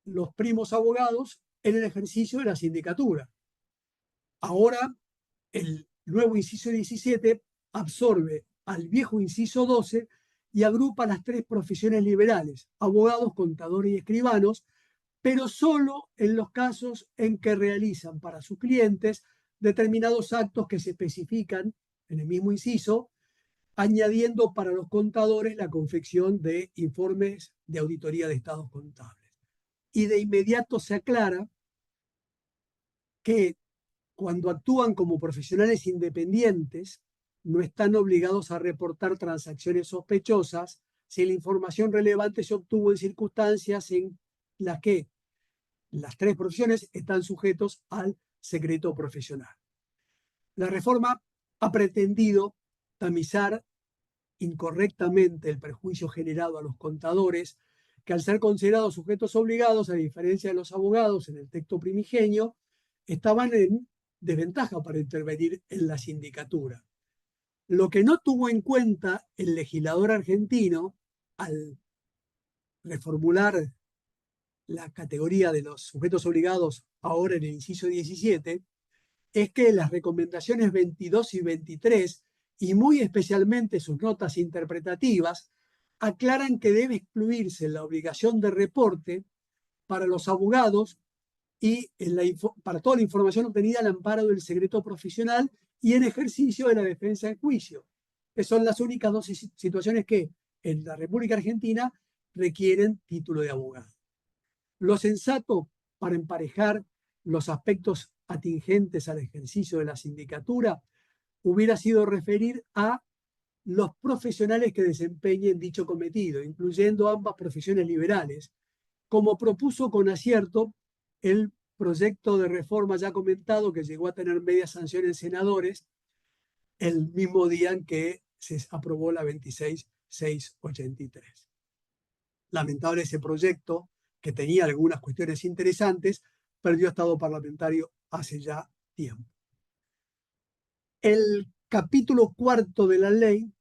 los primos abogados en el ejercicio de la sindicatura. Ahora, el nuevo inciso 17 absorbe al viejo inciso 12 y agrupa las tres profesiones liberales, abogados, contadores y escribanos, pero solo en los casos en que realizan para sus clientes determinados actos que se especifican en el mismo inciso añadiendo para los contadores la confección de informes de auditoría de estados contables. Y de inmediato se aclara que cuando actúan como profesionales independientes, no están obligados a reportar transacciones sospechosas si la información relevante se obtuvo en circunstancias en las que las tres profesiones están sujetos al secreto profesional. La reforma ha pretendido tamizar incorrectamente el perjuicio generado a los contadores, que al ser considerados sujetos obligados, a diferencia de los abogados en el texto primigenio, estaban en desventaja para intervenir en la sindicatura. Lo que no tuvo en cuenta el legislador argentino al reformular la categoría de los sujetos obligados ahora en el inciso 17 es que las recomendaciones 22 y 23, y muy especialmente sus notas interpretativas, aclaran que debe excluirse la obligación de reporte para los abogados y para toda la información obtenida al amparo del secreto profesional y en ejercicio de la defensa en juicio, que son las únicas dos situaciones que en la República Argentina requieren título de abogado. Lo sensato para emparejar los aspectos atingentes al ejercicio de la sindicatura hubiera sido referir a los profesionales que desempeñen dicho cometido, incluyendo ambas profesiones liberales, como propuso con acierto el proyecto de reforma ya comentado que llegó a tener media sanción en senadores el mismo día en que se aprobó la 26.683. Lamentable ese proyecto, que tenía algunas cuestiones interesantes, perdió estado parlamentario hace ya tiempo. El capítulo cuarto de la ley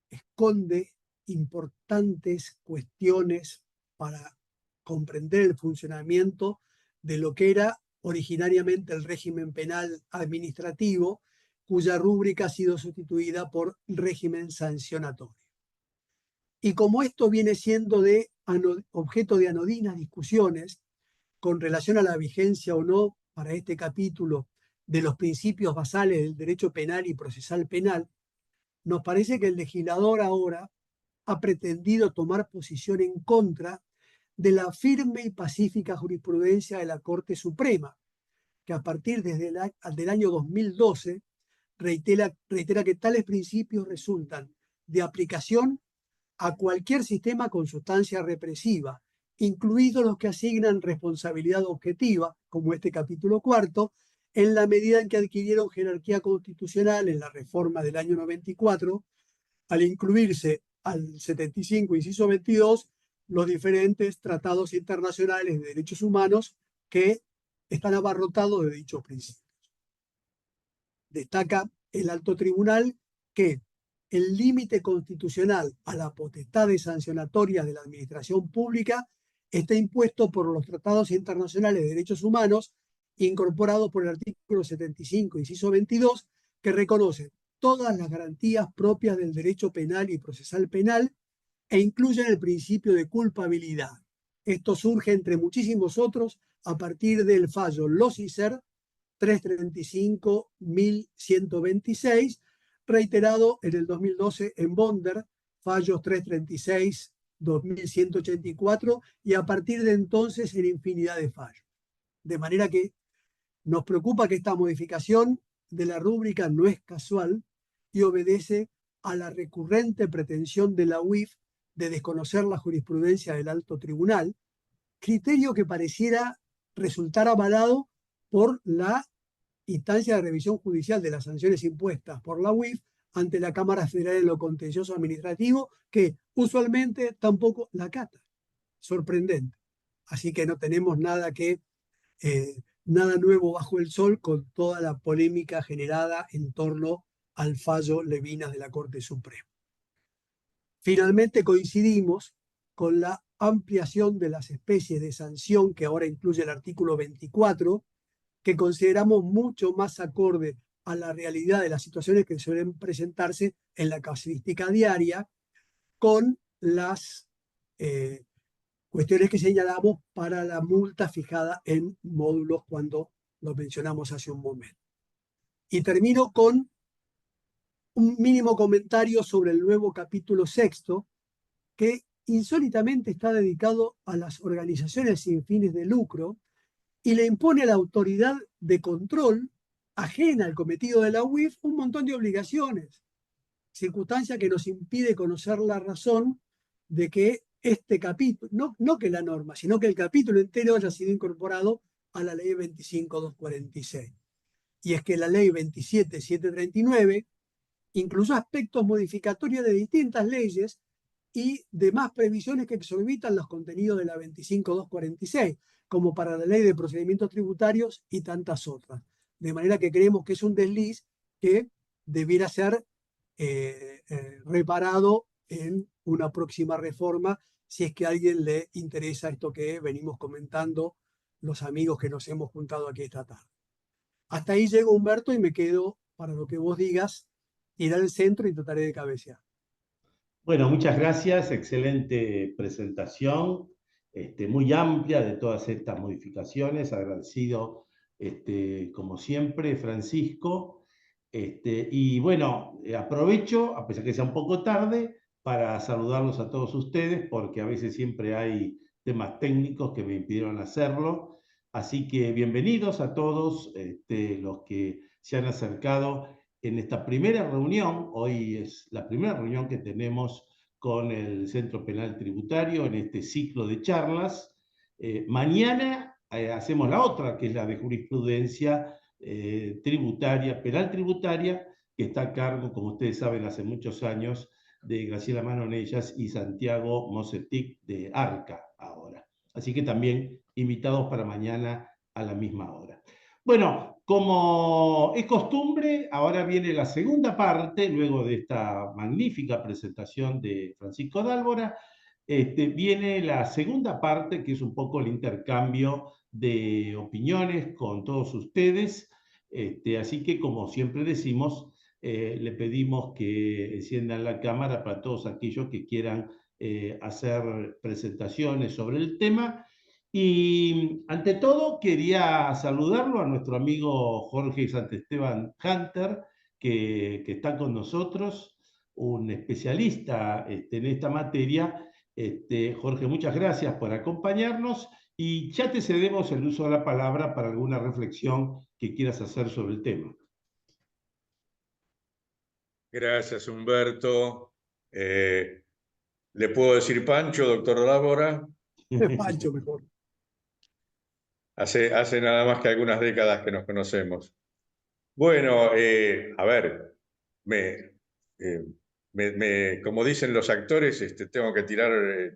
esconde importantes cuestiones para comprender el funcionamiento de lo que era originariamente el régimen penal administrativo, cuya rúbrica ha sido sustituida por régimen sancionatorio. Y como esto viene siendo objeto de anodinas discusiones con relación a la vigencia o no para este capítulo de los principios basales del derecho penal y procesal penal, nos parece que el legislador ahora ha pretendido tomar posición en contra de la firme y pacífica jurisprudencia de la Corte Suprema, que a partir del año 2012 reitera que tales principios resultan de aplicación a cualquier sistema con sustancia represiva, incluidos los que asignan responsabilidad objetiva, como este capítulo cuarto, en la medida en que adquirieron jerarquía constitucional en la reforma del año 94, al incluirse al 75, inciso 22, los diferentes tratados internacionales de derechos humanos que están abarrotados de dichos principios. Destaca el alto tribunal que el límite constitucional a la potestad sancionatoria de la administración pública está impuesto por los tratados internacionales de derechos humanos incorporados por el artículo 75, inciso 22, que reconocen todas las garantías propias del derecho penal y procesal penal e incluyen el principio de culpabilidad. Esto surge, entre muchísimos otros, a partir del fallo Lossicer 335.126, reiterado en el 2012 en Bonder, fallos 336.2184, y a partir de entonces en infinidad de fallos. De manera que nos preocupa que esta modificación de la rúbrica no es casual y obedece a la recurrente pretensión de la UIF de desconocer la jurisprudencia del alto tribunal, criterio que pareciera resultar avalado por la instancia de revisión judicial de las sanciones impuestas por la UIF ante la Cámara Federal en lo contencioso administrativo, que usualmente tampoco la acata. Sorprendente. Así que no tenemos nada nuevo bajo el sol con toda la polémica generada en torno al fallo Levinas de la Corte Suprema. Finalmente coincidimos con la ampliación de las especies de sanción que ahora incluye el artículo 24, que consideramos mucho más acorde a la realidad de las situaciones que suelen presentarse en la casuística diaria, con las cuestiones que señalamos para la multa fijada en módulos cuando lo mencionamos hace un momento. Y termino con un mínimo comentario sobre el nuevo capítulo sexto, que insólitamente está dedicado a las organizaciones sin fines de lucro y le impone a la autoridad de control, ajena al cometido de la UIF, un montón de obligaciones, circunstancia que nos impide conocer la razón de que este capítulo, no que la norma, sino que el capítulo entero haya sido incorporado a la ley 25.246. Y es que la ley 27.739 incluyó aspectos modificatorios de distintas leyes y demás previsiones que exorbitan los contenidos de la 25.246, como para la ley de procedimientos tributarios y tantas otras. De manera que creemos que es un desliz que debiera ser reparado en una próxima reforma, si es que a alguien le interesa esto que venimos comentando los amigos que nos hemos juntado aquí esta tarde. Hasta ahí llego, Humberto, y me quedo para lo que vos digas, ir al centro y trataré de cabecear. Bueno, muchas gracias, excelente presentación, muy amplia de todas estas modificaciones, agradecido, como siempre, Francisco. Y bueno, aprovecho, a pesar que sea un poco tarde, para saludarlos a todos ustedes, porque a veces siempre hay temas técnicos que me impidieron hacerlo. Así que bienvenidos a todos los que se han acercado en esta primera reunión. Hoy es la primera reunión que tenemos con el Centro Penal Tributario en este ciclo de charlas. Mañana hacemos la otra, que es la de jurisprudencia tributaria, penal tributaria, que está a cargo, como ustedes saben, hace muchos años, de Graciela Manonellas y Santiago Mosetic de Arca ahora. Así que también invitados para mañana a la misma hora. Bueno, como es costumbre, ahora viene la segunda parte, luego de esta magnífica presentación de Francisco Dálvora, viene la segunda parte, que es un poco el intercambio de opiniones con todos ustedes. Así que, como siempre decimos, le pedimos que enciendan la cámara para todos aquellos que quieran hacer presentaciones sobre el tema. Y ante todo quería saludarlo a nuestro amigo Jorge Santesteban Hunter, que está con nosotros, un especialista en esta materia. Jorge, muchas gracias por acompañarnos y ya te cedemos el uso de la palabra para alguna reflexión que quieras hacer sobre el tema. Gracias, Humberto. ¿Le puedo decir Pancho, doctor Dávora? Pancho, mejor. Hace nada más que algunas décadas que nos conocemos. Bueno, a ver, como dicen los actores, tengo que tirar,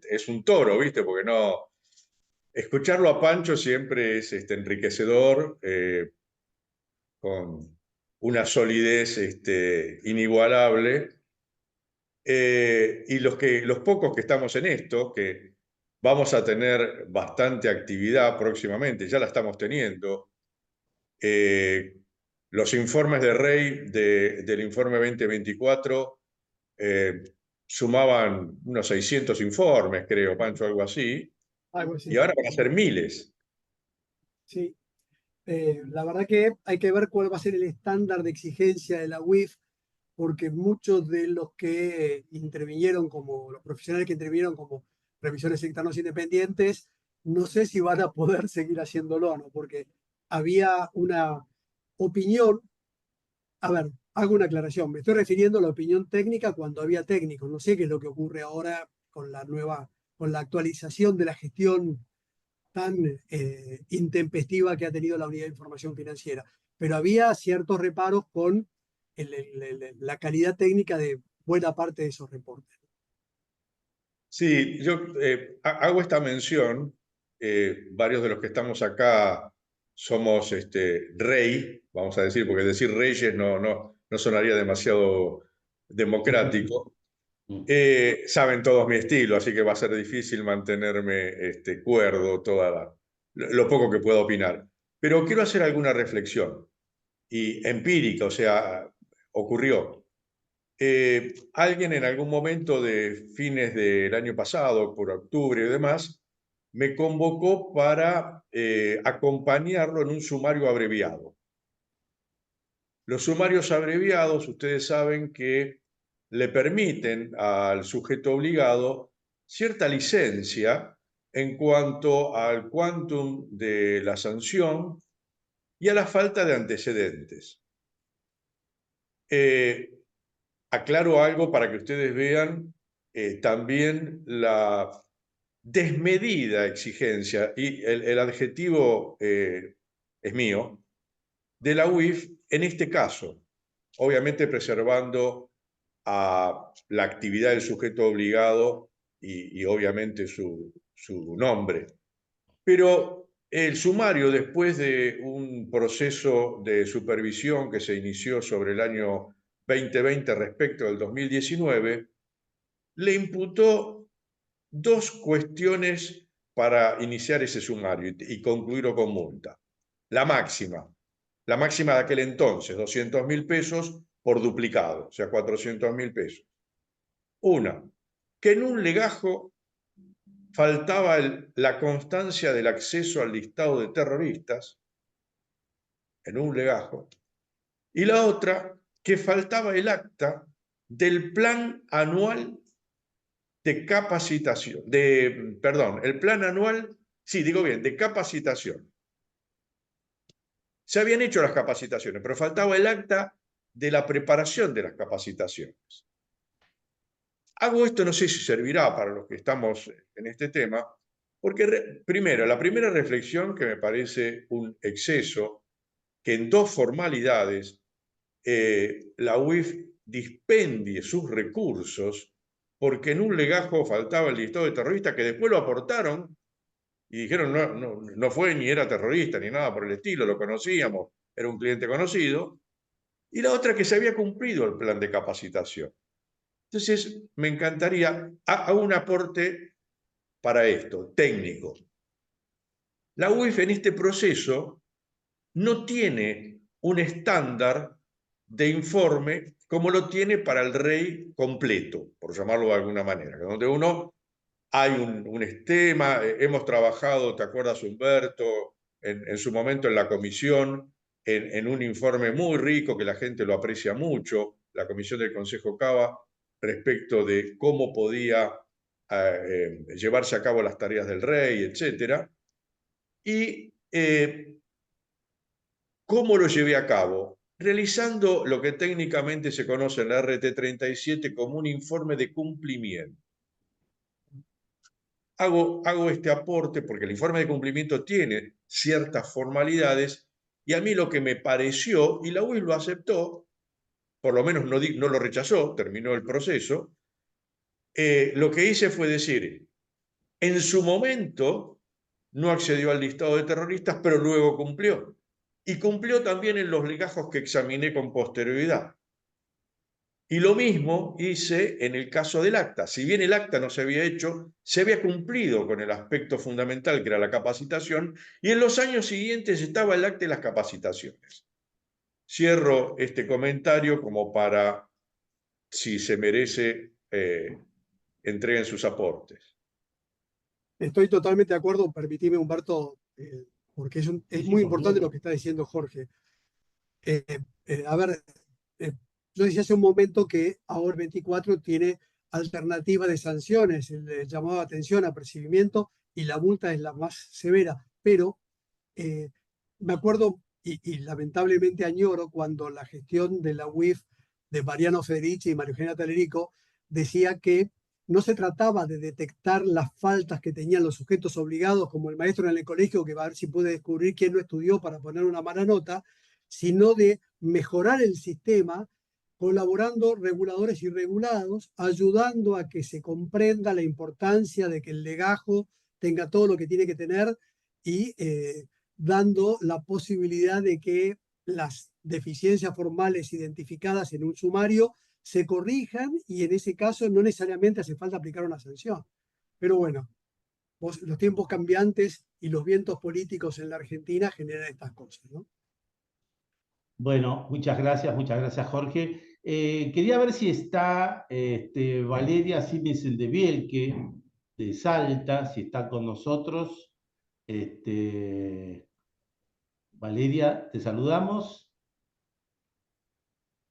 es un toro, ¿viste? Porque no, escucharlo a Pancho siempre es enriquecedor, con una solidez inigualable. Y los pocos que estamos en esto, que vamos a tener bastante actividad próximamente, ya la estamos teniendo. Los informes de Rey del informe 2024 sumaban unos 600 informes, creo, Pancho, algo así. Algo así. Y ahora van a ser miles. Sí. La verdad que hay que ver cuál va a ser el estándar de exigencia de la UIF, porque muchos de los que intervinieron como, los profesionales que intervinieron como revisores externos independientes, no sé si van a poder seguir haciéndolo, ¿no? Porque había una opinión, a ver, hago una aclaración, me estoy refiriendo a la opinión técnica cuando había técnicos, no sé qué es lo que ocurre ahora con la nueva, con la actualización de la gestión tan intempestiva que ha tenido la Unidad de Información Financiera, pero había ciertos reparos con la calidad técnica de buena parte de esos reportes. Sí, yo hago esta mención. Varios de los que estamos acá somos rey, vamos a decir, porque decir reyes no sonaría demasiado democrático. Saben todos mi estilo, así que va a ser difícil mantenerme cuerdo lo poco que pueda opinar. Pero quiero hacer alguna reflexión y empírica, o sea, ocurrió. Alguien en algún momento de fines del año pasado, por octubre y demás, me convocó para acompañarlo en un sumario abreviado. Los sumarios abreviados, ustedes saben que le permiten al sujeto obligado cierta licencia en cuanto al quantum de la sanción y a la falta de antecedentes. Aclaro algo para que ustedes vean también la desmedida exigencia, y el adjetivo es mío, de la UIF en este caso, obviamente preservando a la actividad del sujeto obligado y obviamente su nombre. Pero el sumario, después de un proceso de supervisión que se inició sobre el año 2020 respecto del 2019, le imputó dos cuestiones para iniciar ese sumario y concluirlo con multa. La máxima de aquel entonces, 200.000 pesos por duplicado, o sea, 400.000 pesos. Una, que en un legajo faltaba la constancia del acceso al listado de terroristas, en un legajo, y la otra, que faltaba el acta del plan anual de capacitación, el plan anual, sí, digo bien, de capacitación. Se habían hecho las capacitaciones, pero faltaba el acta de la preparación de las capacitaciones. Hago esto, no sé si servirá para los que estamos en este tema, porque primero, la primera reflexión que me parece un exceso, que en dos formalidades la UIF dispendie sus recursos porque en un legajo faltaba el listado de terroristas que después lo aportaron y dijeron no fue ni era terrorista ni nada por el estilo, lo conocíamos, era un cliente conocido, y la otra que se había cumplido el plan de capacitación. Entonces, me encantaría, hago un aporte para esto, técnico. La UIF en este proceso no tiene un estándar de informe como lo tiene para el REI completo, por llamarlo de alguna manera, donde hay un esquema, hemos trabajado, ¿te acuerdas, Humberto, en su momento en la comisión, en un informe muy rico que la gente lo aprecia mucho, la comisión del Consejo Cava, respecto de cómo podía llevarse a cabo las tareas del rey, etc. Y ¿cómo lo llevé a cabo? Realizando lo que técnicamente se conoce en la RT37 como un informe de cumplimiento. Hago este aporte porque el informe de cumplimiento tiene ciertas formalidades y a mí lo que me pareció, y la UIF lo aceptó, por lo menos no lo rechazó, terminó el proceso, lo que hice fue decir, en su momento no accedió al listado de terroristas, pero luego cumplió. Y cumplió también en los legajos que examiné con posterioridad. Y lo mismo hice en el caso del acta. Si bien el acta no se había hecho, se había cumplido con el aspecto fundamental que era la capacitación, y en los años siguientes estaba el acta y las capacitaciones. Cierro este comentario como para, si se merece, entreguen sus aportes. Estoy totalmente de acuerdo, permitime, Humberto, porque es Sí, muy por importante lo supuesto. que está diciendo Jorge. A ver, yo decía hace un momento que ahora el 24 tiene alternativa de sanciones, el llamado de atención, apercibimiento, y la multa es la más severa, pero me acuerdo y lamentablemente añoro cuando la gestión de la UIF de Mariano Federici y María Eugenia Talerico decía que no se trataba de detectar las faltas que tenían los sujetos obligados, como el maestro en el colegio, que va a ver si puede descubrir quién no estudió para poner una mala nota, sino de mejorar el sistema colaborando reguladores y regulados, ayudando a que se comprenda la importancia de que el legajo tenga todo lo que tiene que tener y dando la posibilidad de que las deficiencias formales identificadas en un sumario se corrijan y en ese caso no necesariamente hace falta aplicar una sanción. Pero bueno, los tiempos cambiantes y los vientos políticos en la Argentina generan estas cosas, ¿no? Bueno, muchas gracias, Jorge. Quería ver si está Valeria Simes de Bielque, de Salta, si está con nosotros. Valeria, te saludamos.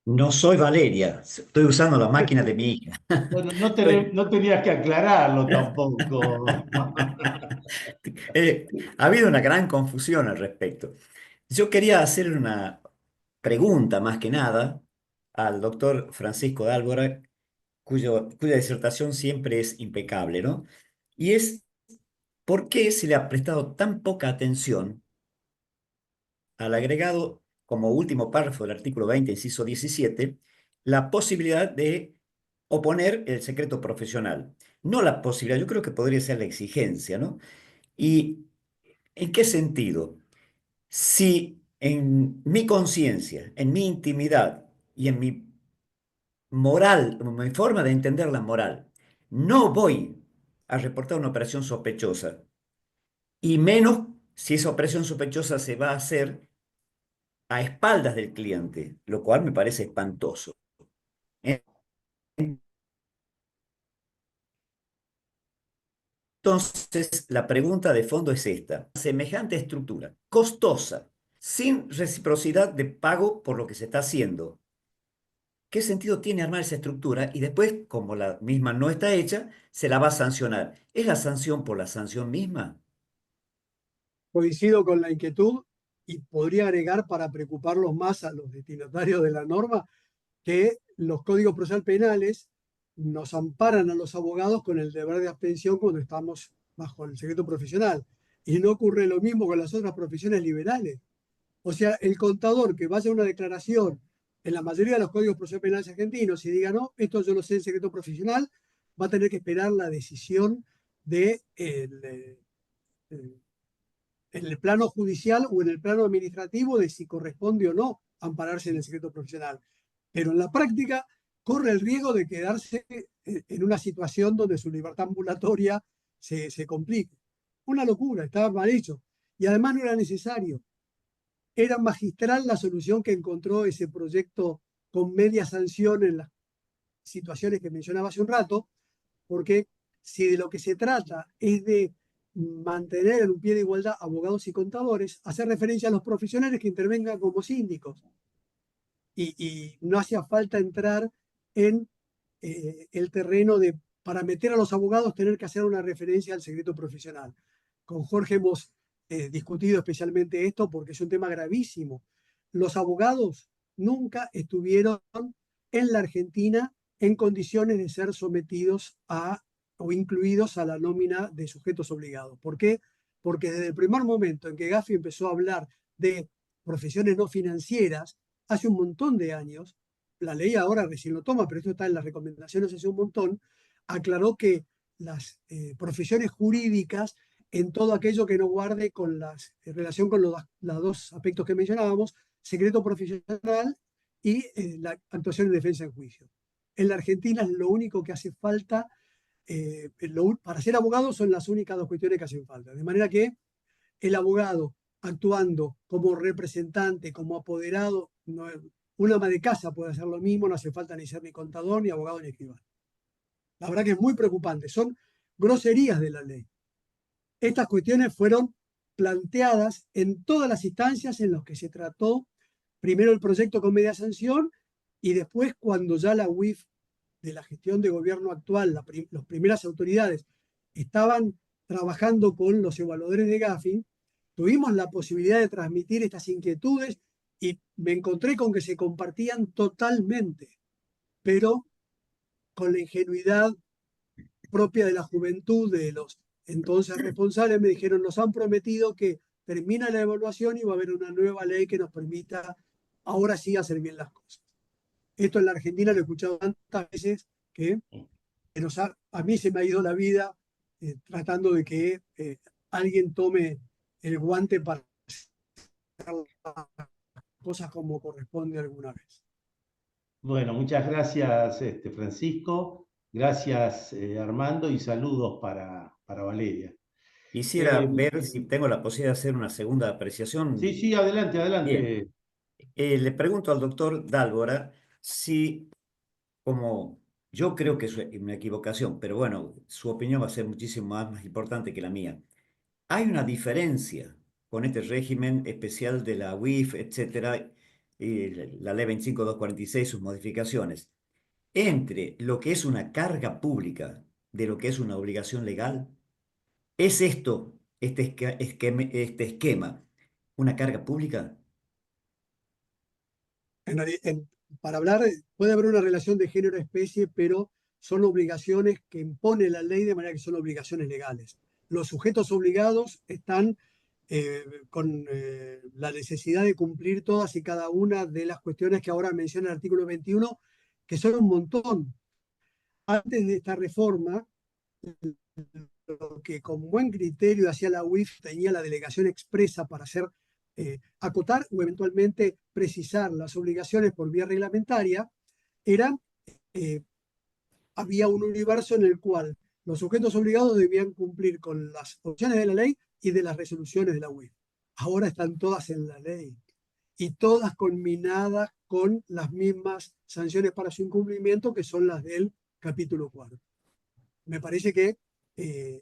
No soy Valeria, estoy usando la máquina de mi hija. Bueno, Estoy- no tenías que aclararlo tampoco. Eh, ha habido una gran confusión al respecto. Yo quería hacer una pregunta más que nada al doctor Francisco Dálvora, cuya disertación siempre es impecable, ¿no? Y es, ¿por qué se le ha prestado tan poca atención al agregado como último párrafo del artículo 20, inciso 17, la posibilidad de oponer el secreto profesional? No la posibilidad, yo creo que podría ser la exigencia, ¿no? ¿Y en qué sentido? Si en mi conciencia, en mi intimidad y en mi moral, mi forma de entender la moral, no voy a reportar una operación sospechosa, y menos si esa operación sospechosa se va a hacer a espaldas del cliente, lo cual me parece espantoso. Entonces, la pregunta de fondo es esta. Semejante estructura, costosa, sin reciprocidad de pago por lo que se está haciendo, ¿qué sentido tiene armar esa estructura? Y después, como la misma no está hecha, se la va a sancionar. ¿Es la sanción por la sanción misma? Coincido con la inquietud y podría agregar para preocuparlos más a los destinatarios de la norma que los códigos procesales penales nos amparan a los abogados con el deber de abstención cuando estamos bajo el secreto profesional. Y no ocurre lo mismo con las otras profesiones liberales. O sea, el contador que vaya a una declaración en la mayoría de los códigos procesales penales argentinos y diga, no, esto yo lo sé en secreto profesional, va a tener que esperar la decisión de en el plano judicial o en el plano administrativo de si corresponde o no ampararse en el secreto profesional. Pero en la práctica corre el riesgo de quedarse en una situación donde su libertad ambulatoria se complique. Una locura, estaba mal hecho. Y además no era necesario. Era magistral la solución que encontró ese proyecto con media sanción en las situaciones que mencionaba hace un rato, porque si de lo que se trata es de mantener en un pie de igualdad abogados y contadores, hacer referencia a los profesionales que intervengan como síndicos. Y no hacía falta entrar en el terreno de, para meter a los abogados, tener que hacer una referencia al secreto profesional. Con Jorge hemos discutido especialmente esto porque es un tema gravísimo. Los abogados nunca estuvieron en la Argentina en condiciones de ser sometidos a o incluidos a la nómina de sujetos obligados. ¿Por qué? Porque desde el primer momento en que Gafi empezó a hablar de profesiones no financieras, hace un montón de años, la ley ahora recién lo toma, pero esto está en las recomendaciones hace un montón, aclaró que las profesiones jurídicas, en todo aquello que no guarde con las, en relación con los dos aspectos que mencionábamos, secreto profesional y la actuación en defensa en juicio. En la Argentina es lo único que hace falta, para ser abogado son las únicas dos cuestiones que hacen falta. De manera que el abogado actuando como representante, como apoderado, no, un ama de casa puede hacer lo mismo, no hace falta ni ser ni contador, ni abogado, ni escribano. La verdad que es muy preocupante, son groserías de la ley. Estas cuestiones fueron planteadas en todas las instancias en las que se trató primero el proyecto con media sanción y después cuando ya la UIF de la gestión de gobierno actual, las primeras autoridades estaban trabajando con los evaluadores de Gafi, tuvimos la posibilidad de transmitir estas inquietudes y me encontré con que se compartían totalmente, pero con la ingenuidad propia de la juventud de los entonces responsables me dijeron, nos han prometido que termina la evaluación y va a haber una nueva ley que nos permita ahora sí hacer bien las cosas. Esto en la Argentina lo he escuchado tantas veces que a mí se me ha ido la vida tratando de que alguien tome el guante para hacer las cosas como corresponde alguna vez. Bueno, muchas gracias, Francisco. Gracias, Armando, y saludos para Valeria. Quisiera ver si tengo la posibilidad de hacer una segunda apreciación. Sí, sí, adelante, Bien, adelante. le pregunto al doctor Dálvora si, como yo creo que es una equivocación, pero bueno, su opinión va a ser muchísimo más importante que la mía. ¿Hay una diferencia con este régimen especial de la UIF, etcétera, y la ley 25.246, sus modificaciones, entre lo que es una carga pública de lo que es una obligación legal? ¿Es esto, este esquema, una carga pública? Para hablar, puede haber una relación de género-especie, pero son obligaciones que impone la ley de manera que son obligaciones legales. Los sujetos obligados están con la necesidad de cumplir todas y cada una de las cuestiones que ahora menciona el artículo 21, que son un montón. Antes de esta reforma, lo que con buen criterio hacía la UIF tenía la delegación expresa para hacer acotar o eventualmente precisar las obligaciones por vía reglamentaria, era, eh, había un universo en el cual los sujetos obligados debían cumplir con las opciones de la ley y de las resoluciones de la UIF. Ahora están todas en la ley y todas conminadas con las mismas sanciones para su incumplimiento, que son las del capítulo 4. Me parece que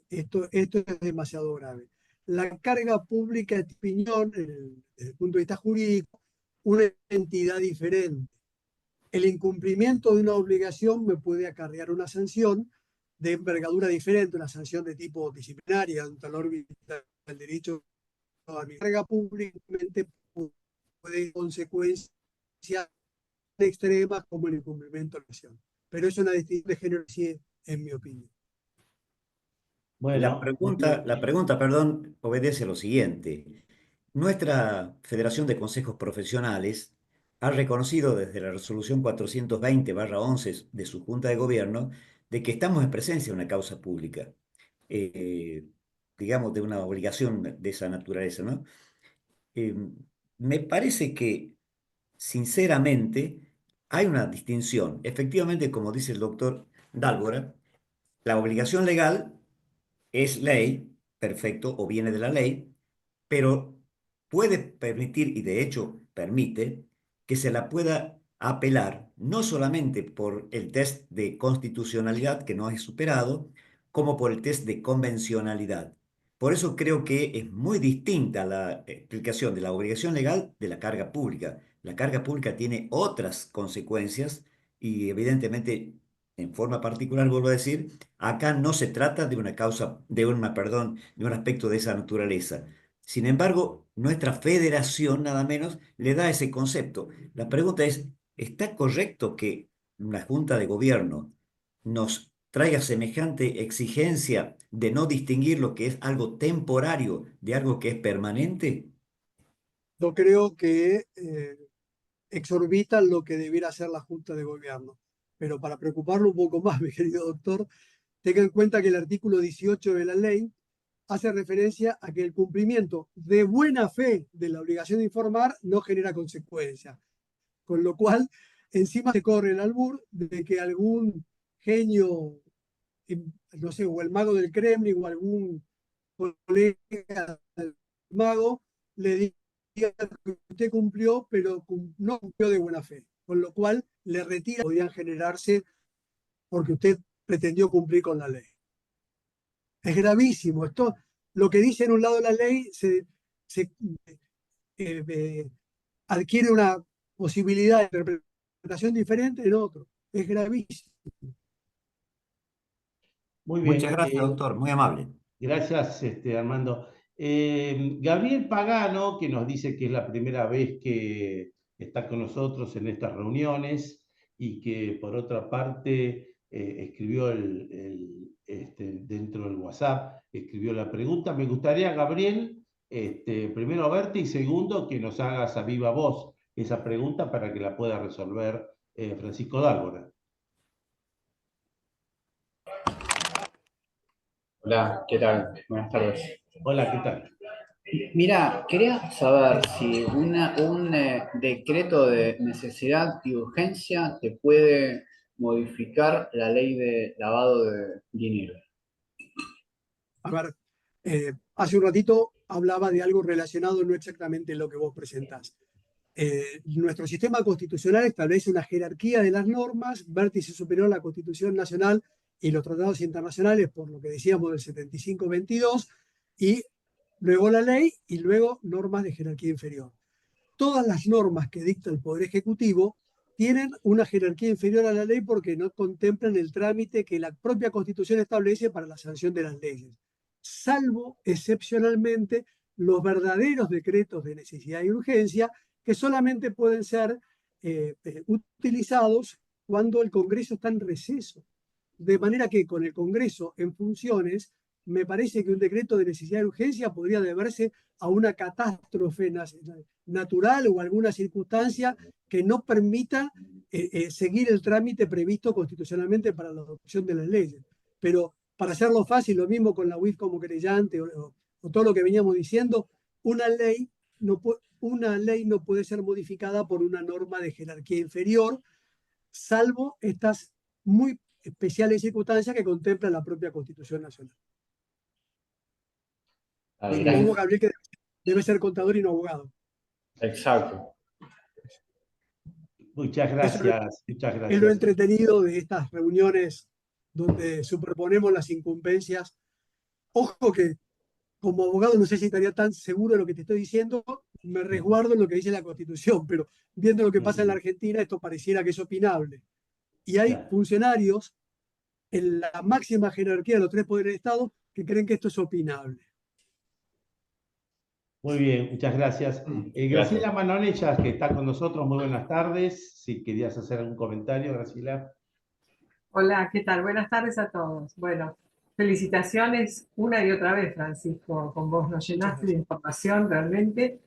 esto es demasiado grave. La carga pública es piñón, desde el punto de vista jurídico, una entidad diferente. El incumplimiento de una obligación me puede acarrear una sanción de envergadura diferente, una sanción de tipo disciplinaria, dentro de la órbita del derecho a mi carga pública puede tener consecuencias extremas como el incumplimiento de la obligación. Pero es una distinción de género, sí, en mi opinión. La Bueno, pregunta, la pregunta, perdón, obedece a lo siguiente. Nuestra Federación de Consejos Profesionales ha reconocido desde la resolución 420/11 de su Junta de Gobierno de que estamos en presencia de una causa pública, eh, digamos, de una obligación de esa naturaleza, ¿no? Eh, Me parece que, sinceramente, hay una distinción. Efectivamente, como dice el doctor Dálvora, la obligación legal es ley, perfecto, o viene de la ley, pero puede permitir, y de hecho permite, que se la pueda apelar no solamente por el test de constitucionalidad que no es superado, como por el test de convencionalidad. Por eso creo que es muy distinta la explicación de la obligación legal de la carga pública. La carga pública tiene otras consecuencias y evidentemente, en forma particular, vuelvo a decir, acá no se trata de una causa, perdón, de un aspecto de esa naturaleza. Sin embargo, nuestra federación, nada menos, le da ese concepto. La pregunta es, ¿está correcto que una junta de gobierno nos traiga semejante exigencia de no distinguir lo que es algo temporario de algo que es permanente? Yo creo que exorbitan lo que debiera hacer la Junta de Gobierno. Pero para preocuparlo un poco más, mi querido doctor, tenga en cuenta que el artículo 18 de la ley hace referencia a que el cumplimiento de buena fe de la obligación de informar no genera consecuencias. Con lo cual, encima se corre el albur de que algún genio, no sé, o el mago del Kremlin o algún colega del mago le diga que usted cumplió, pero no cumplió de buena fe. Con lo cual, le retira, podrían generarse porque usted pretendió cumplir con la ley. Es gravísimo. Esto, lo que dice en un lado de la ley se adquiere una posibilidad de interpretación diferente en otro. Es gravísimo. muy Muchas bien. gracias, doctor, muy amable. Gracias, Armando. Gabriel Pagano, que nos dice que es la primera vez que está con nosotros en estas reuniones y que por otra parte escribió dentro del WhatsApp, escribió la pregunta. Me gustaría, Gabriel, primero verte y segundo que nos hagas a viva voz esa pregunta para que la pueda resolver Francisco Dálvora. Hola, ¿qué tal? Buenas tardes. Hola, ¿qué tal? Mira, quería saber si un decreto de necesidad y urgencia te puede modificar la ley de lavado de dinero. A ver, hace un ratito hablaba de algo relacionado, no exactamente lo que vos presentás. Nuestro sistema constitucional establece una jerarquía de las normas, vértice superior a la Constitución Nacional y los tratados internacionales, por lo que decíamos del 75-22, y luego la ley y luego normas de jerarquía inferior. todas las normas que dicta el Poder Ejecutivo tienen una jerarquía inferior a la ley porque no contemplan el trámite que la propia Constitución establece para la sanción de las leyes, salvo excepcionalmente los verdaderos decretos de necesidad y urgencia que solamente pueden ser utilizados cuando el Congreso está en receso. De manera que con el Congreso en funciones, me parece que un decreto de necesidad y urgencia podría deberse a una catástrofe natural o alguna circunstancia que no permita seguir el trámite previsto constitucionalmente para la adopción de las leyes. Pero para hacerlo fácil, lo mismo con la UIF como querellante o todo lo que veníamos diciendo, una ley no puede ser modificada por una norma de jerarquía inferior, salvo estas muy especiales circunstancias que contempla la propia Constitución Nacional. Supongo, Gabriel, que debe ser contador y no abogado. Exacto. Muchas gracias, muchas Es lo gracias. entretenido de estas reuniones donde superponemos las incumbencias. Ojo que como abogado no sé si estaría tan seguro de lo que te estoy diciendo, me resguardo en lo que dice la Constitución, pero viendo lo que pasa en la Argentina, esto pareciera que es opinable. Y hay funcionarios en la máxima jerarquía de los tres poderes del Estado que creen que esto es opinable. Muy bien, muchas gracias. Graciela Manonellas, que está con nosotros, muy buenas tardes. Si querías hacer algún comentario, Graciela. Hola, ¿qué tal? Buenas tardes a todos. Bueno, felicitaciones una y otra vez, Francisco, con vos nos llenaste de información realmente,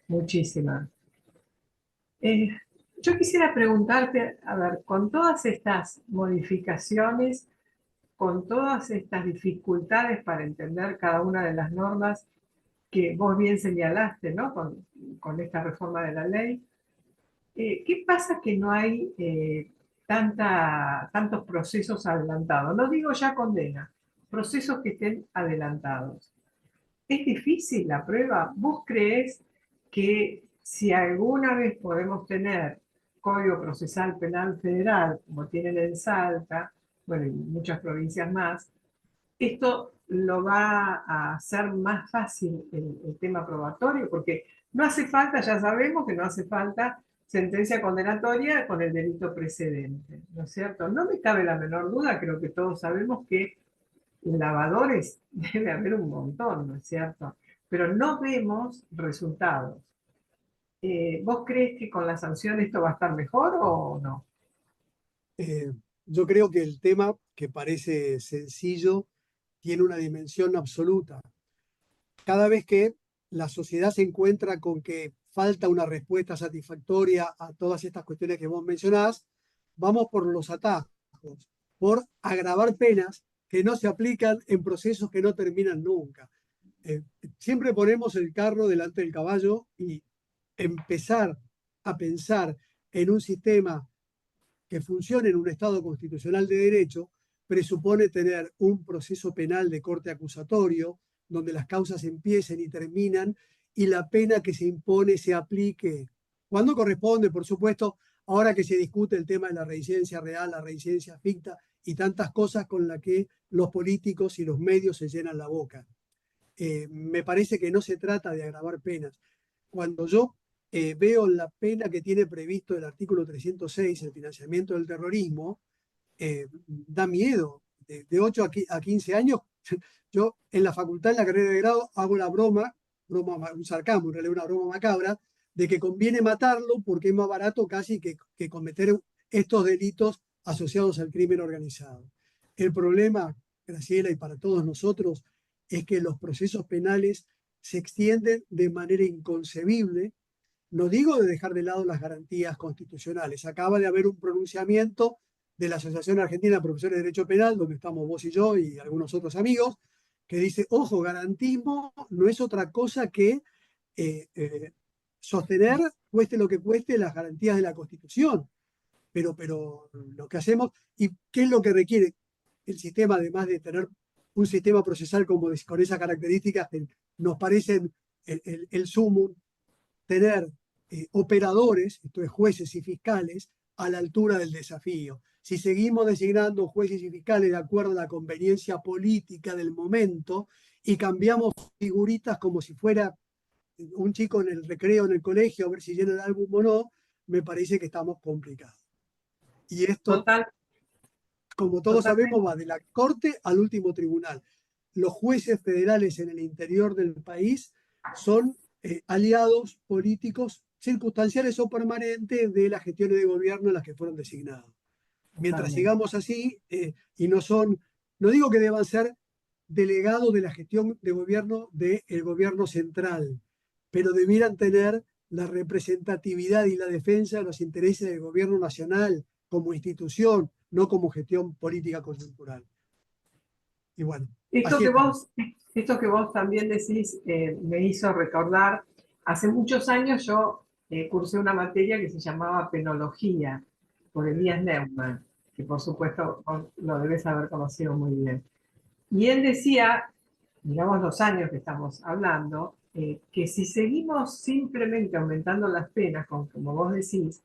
muchísima. Yo quisiera preguntarte, a ver, con todas estas modificaciones, con todas estas dificultades para entender cada una de las normas que vos bien señalaste, ¿no? Con esta reforma de la ley, ¿qué pasa que no hay tantos procesos adelantados? No digo ya condena, procesos que estén adelantados. ¿Es difícil la prueba? ¿Vos creés que si alguna vez podemos tener Código Procesal Penal Federal, como tienen en Salta, bueno, y muchas provincias más, esto lo va a hacer más fácil el tema probatorio? Porque no hace falta, ya sabemos que no hace falta sentencia condenatoria con el delito precedente, ¿no es cierto? No me cabe la menor duda, creo que todos sabemos que lavadores debe haber un montón, ¿no es cierto? Pero no vemos resultados. ¿Vos crees que con la sanción esto va a estar mejor o no? Yo creo que el tema, que parece sencillo, tiene una dimensión absoluta. Cada vez que la sociedad se encuentra con que falta una respuesta satisfactoria a todas estas cuestiones que vos mencionás, vamos por los atajos, por agravar penas que no se aplican en procesos que no terminan nunca. Siempre ponemos el carro delante del caballo y empezar a pensar en un sistema que funcione en un Estado constitucional de derecho presupone tener un proceso penal de corte acusatorio, donde las causas empiecen y terminan y la pena que se impone se aplique cuando corresponde, por supuesto, ahora que se discute el tema de la reincidencia real, la reincidencia ficta y tantas cosas con las que los políticos y los medios se llenan la boca. Me parece que no se trata de agravar penas. Cuando yo veo la pena que tiene previsto el artículo 306, el financiamiento del terrorismo, da miedo. De 8 a 15 años, yo en la facultad, en la carrera de grado, hago la broma, un sarcasmo, en realidad una broma macabra, de que conviene matarlo porque es más barato casi que cometer estos delitos asociados al crimen organizado. El problema, Graciela, y para todos nosotros, es que los procesos penales se extienden de manera inconcebible. No digo de dejar de lado las garantías constitucionales. Acaba de haber un pronunciamiento de la Asociación Argentina de Profesores de Derecho Penal, donde estamos vos y yo y algunos otros amigos, que dice, ojo, garantismo no es otra cosa que sostener, cueste lo que cueste, las garantías de la Constitución. Pero lo que hacemos, ¿y qué es lo que requiere el sistema, además de tener un sistema procesal con esas características que nos parecen el sumum, tener operadores, esto es jueces y fiscales, a la altura del desafío? Si seguimos designando jueces y fiscales de acuerdo a la conveniencia política del momento y cambiamos figuritas como si fuera un chico en el recreo, en el colegio, a ver si llena el álbum o no, me parece que estamos complicados. Y esto, Total, como todos totalmente. sabemos, va de la Corte al último tribunal. Los jueces federales en el interior del país son aliados políticos circunstanciales o permanentes de las gestiones de gobierno en las que fueron designados. Mientras Totalmente. sigamos así, y no digo que deban ser delegados de la gestión de gobierno del gobierno central, pero debieran tener la representatividad y la defensa de los intereses del gobierno nacional como institución, no como gestión política coyuntural. Y bueno, Esto así que estamos. esto que vos también decís me hizo recordar, hace muchos años yo cursé una materia que se llamaba penología por Elías Neumann, que por supuesto vos lo debes haber conocido muy bien. Y él decía, digamos los años que estamos hablando, que si seguimos simplemente aumentando las penas, como vos decís,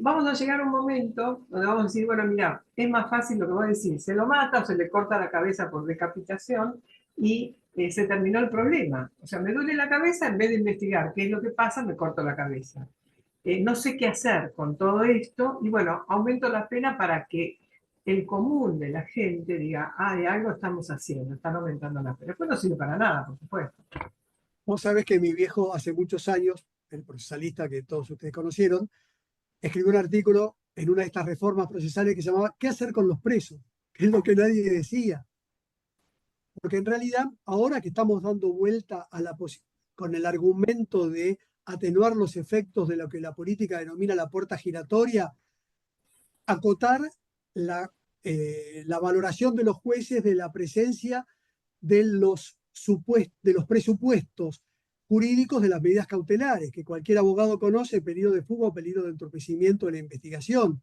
vamos a llegar a un momento donde vamos a decir, bueno, mira, es más fácil lo que vos decís, se lo mata o se le corta la cabeza por decapitación y se terminó el problema. O sea, me duele la cabeza, en vez de investigar qué es lo que pasa, me corto la cabeza. No sé qué hacer con todo esto y bueno, aumento la pena para que el común de la gente diga, ah, de algo estamos haciendo, están aumentando la pena. Después no sirve para nada, por supuesto. Vos sabés que mi viejo hace muchos años, el procesalista que todos ustedes conocieron, escribió un artículo en una de estas reformas procesales que se llamaba ¿Qué hacer con los presos? Que es lo que nadie decía. Porque en realidad, ahora que estamos dando vuelta a con el argumento de atenuar los efectos de lo que la política denomina la puerta giratoria, acotar la valoración de los jueces de la presencia de los presupuestos jurídicos de las medidas cautelares, que cualquier abogado conoce, peligro de fuga o peligro de entorpecimiento de la investigación.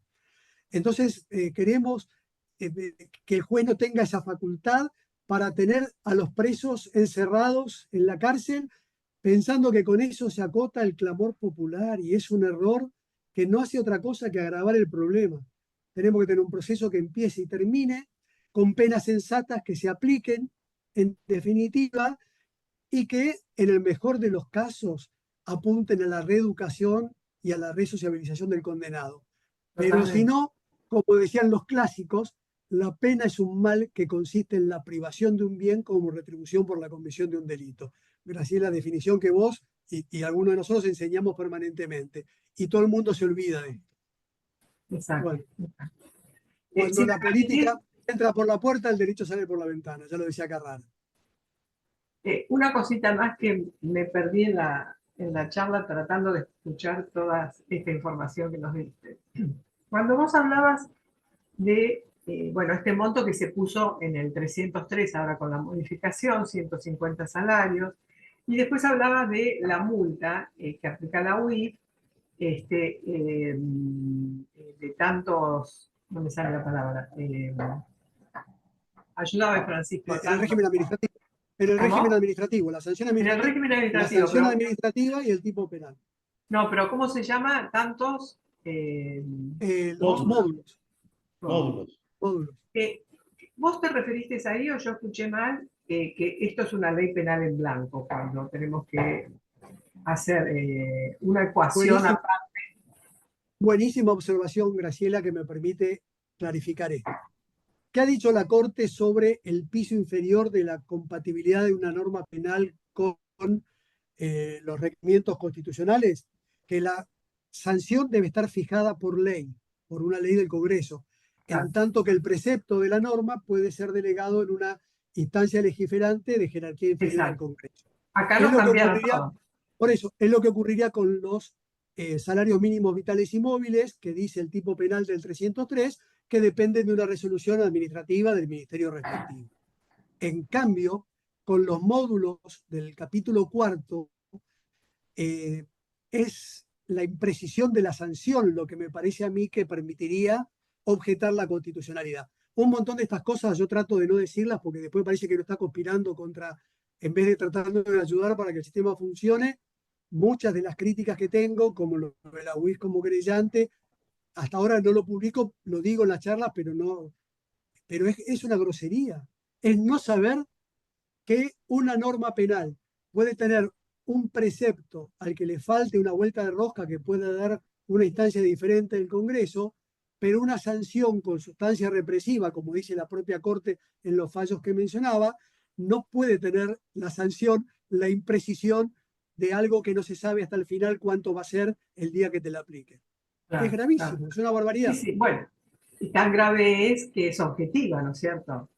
Entonces, queremos que el juez no tenga esa facultad para tener a los presos encerrados en la cárcel, pensando que con eso se acota el clamor popular, y es un error que no hace otra cosa que agravar el problema. Tenemos que tener un proceso que empiece y termine con penas sensatas que se apliquen, en definitiva, y que en el mejor de los casos apunten a la reeducación y a la resociabilización del condenado. Pero si Totalmente. no, como decían los clásicos, la pena es un mal que consiste en la privación de un bien como retribución por la comisión de un delito. Graciela, la definición que vos y algunos de nosotros enseñamos permanentemente. Y todo el mundo se olvida de esto. Exacto. Bueno, cuando Si me la permitís, política entra por la puerta, el derecho sale por la ventana, ya lo decía Carrara. una cosita más que me perdí en la charla tratando de escuchar toda esta información que nos diste. Cuando vos hablabas de, bueno, este monto que se puso en el 303, ahora con la modificación, 150 salarios, y después hablabas de la multa que aplica la UIF, de tantos, no me sale la palabra, ayúdame Francisco, En el tanto, régimen administrativo. En el régimen ¿cómo? administrativo, En el régimen la administrativo, sanción pero administrativa y el tipo penal. no, pero ¿cómo se llama? Tantos Los módulos. Módulos. módulos. ¿Vos te referiste ahí o yo escuché mal que esto es una ley penal en blanco cuando tenemos que hacer una ecuación Buenísima, aparte? buenísima observación, Graciela, que me permite clarificar esto. ¿Qué ha dicho la Corte sobre el piso inferior de la compatibilidad de una norma penal con los requerimientos constitucionales? Que la sanción debe estar fijada por ley, por una ley del Congreso, en tanto que el precepto de la norma puede ser delegado en una instancia legiferante de jerarquía inferior al Exacto. Congreso. Acá Es lo lo que cambiaron ocurriría, todo. por eso, es lo que ocurriría con los salarios mínimos vitales y móviles, que dice el tipo penal del 303, que dependen de una resolución administrativa del ministerio respectivo. En cambio, con los módulos del capítulo cuarto, es la imprecisión de la sanción lo que me parece a mí que permitiría objetar la constitucionalidad. Un montón de estas cosas yo trato de no decirlas porque después parece que uno está conspirando contra, en vez de tratando de ayudar para que el sistema funcione. Muchas de las críticas que tengo, como lo de la UIS como querellante, hasta ahora no lo publico, lo digo en las charlas, pero no, pero es una grosería. Es no saber que una norma penal puede tener un precepto al que le falte una vuelta de rosca que pueda dar una instancia diferente del Congreso, pero una sanción con sustancia represiva, como dice la propia Corte en los fallos que mencionaba, no puede tener la sanción la imprecisión de algo que no se sabe hasta el final cuánto va a ser el día que te la aplique. Claro, Es gravísimo, claro. es una barbaridad. Sí, sí, bueno, y tan grave es que es objetiva, ¿no es cierto?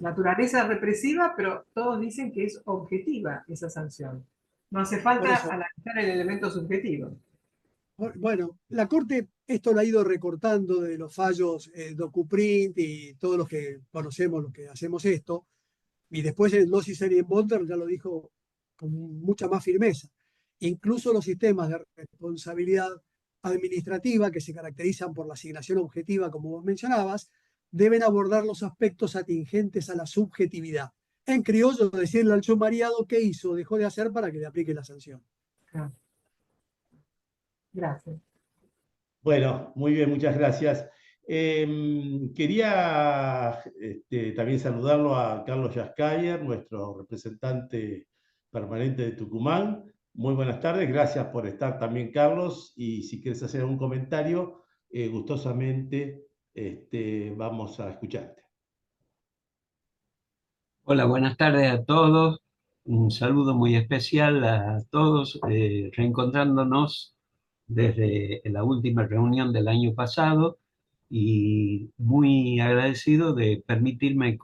Naturaleza represiva, pero todos dicen que es objetiva esa sanción. No hace Por falta eso, analizar el elemento subjetivo. bueno, la Corte esto lo ha ido recortando de los fallos DocuPrint y todos los que conocemos, los que hacemos esto, y después el Gnosis Serien Bonder ya lo dijo con mucha más firmeza. Incluso los sistemas de responsabilidad administrativa, que se caracterizan por la asignación objetiva, como vos mencionabas, deben abordar los aspectos atingentes a la subjetividad. En criollo, decirle al sumariado qué hizo, dejó de hacer para que le aplique la sanción. Ah, gracias. Bueno, muy bien, muchas gracias. Quería también saludarlo a Carlos Jascayer, nuestro representante permanente de Tucumán. Muy buenas tardes, gracias por estar también, Carlos. Y si quieres hacer algún comentario, gustosamente vamos a escucharte. Hola, buenas tardes a todos. Un saludo muy especial a todos, reencontrándonos desde la última reunión del año pasado y muy agradecido de permitirme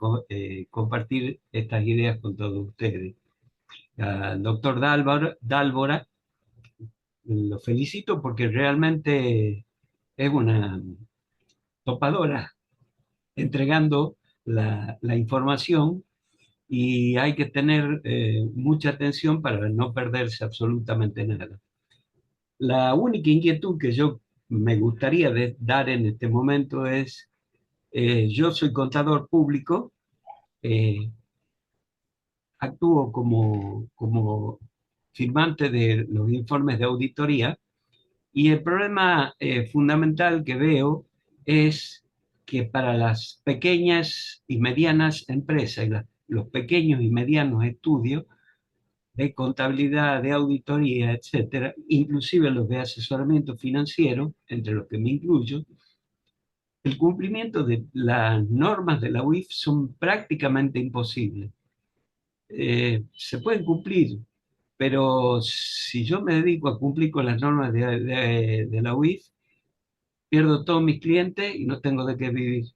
compartir estas ideas con todos ustedes. Al doctor Dálvora lo felicito porque realmente es una topadora entregando la información y hay que tener mucha atención para no perderse absolutamente nada. La única inquietud que yo me gustaría dar en este momento es, yo soy contador público, eh, actúo como firmante de los informes de auditoría y el problema fundamental que veo es que para las pequeñas y medianas empresas, los pequeños y medianos estudios de contabilidad, de auditoría, etcétera, inclusive los de asesoramiento financiero, entre los que me incluyo, el cumplimiento de las normas de la UIF son prácticamente imposibles. Se pueden cumplir, pero si yo me dedico a cumplir con las normas de la UIF, pierdo todos mis clientes y no tengo de qué vivir.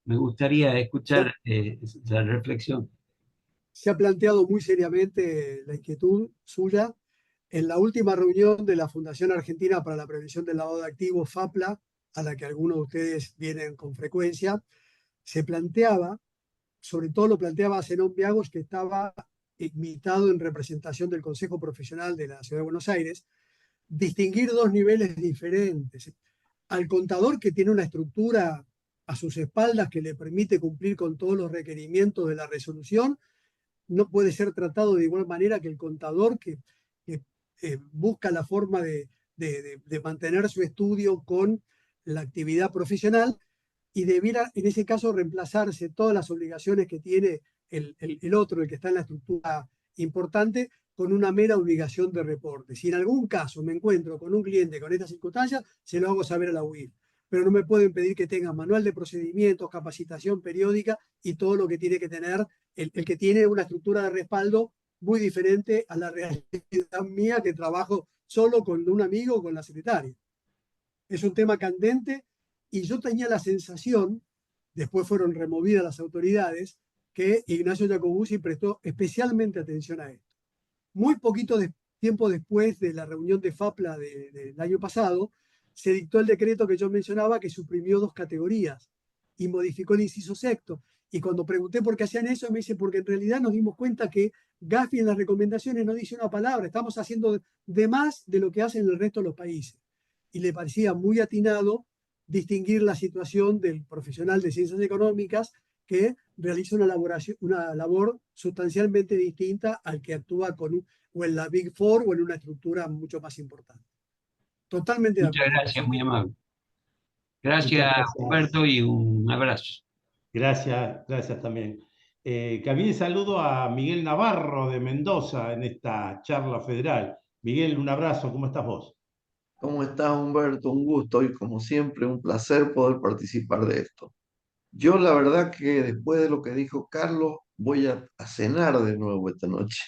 Me gustaría escuchar esa reflexión. Se ha planteado muy seriamente la inquietud suya. En la última reunión de la Fundación Argentina para la Prevención del Lavado de Activos, FAPLA, a la que algunos de ustedes vienen con frecuencia, se planteaba, sobre todo lo planteaba Zenón Viagos, que estaba invitado en representación del Consejo Profesional de la Ciudad de Buenos Aires, distinguir dos niveles diferentes. Al contador que tiene una estructura a sus espaldas que le permite cumplir con todos los requerimientos de la resolución, no puede ser tratado de igual manera que el contador que busca la forma de mantener su estudio con la actividad profesional y debiera, en ese caso, reemplazarse todas las obligaciones que tiene el otro, el que está en la estructura importante, con una mera obligación de reporte. Si en algún caso me encuentro con un cliente con estas circunstancias, se lo hago saber a la UIF. Pero no me pueden pedir que tenga manual de procedimientos, capacitación periódica y todo lo que tiene que tener el que tiene una estructura de respaldo muy diferente a la realidad mía, que trabajo solo con un amigo o con la secretaria. Es un tema candente y yo tenía la sensación, después fueron removidas las autoridades, que Ignacio Jacobuzzi prestó especialmente atención a esto. Muy poquito tiempo después de la reunión de FAPLA del año pasado, se dictó el decreto que yo mencionaba, que suprimió dos categorías y modificó el inciso sexto. Y cuando pregunté por qué hacían eso, me dice, porque en realidad nos dimos cuenta que Gafi en las recomendaciones no dice una palabra, estamos haciendo de más de lo que hacen el resto de los países. Y le parecía muy atinado distinguir la situación del profesional de ciencias económicas que realiza una labor sustancialmente distinta al que actúa o en la Big Four o en una estructura mucho más importante. Totalmente de Muchas acuerdo. gracias, muy amable. Muchas Gracias, gracias. Humberto, y un abrazo. Gracias, gracias también. También saludo a Miguel Navarro de Mendoza en esta charla federal. Miguel, un abrazo, ¿cómo estás vos? ¿Cómo estás, Humberto? Un gusto y como siempre un placer poder participar de esto. Yo la verdad que después de lo que dijo Carlos voy a cenar de nuevo esta noche,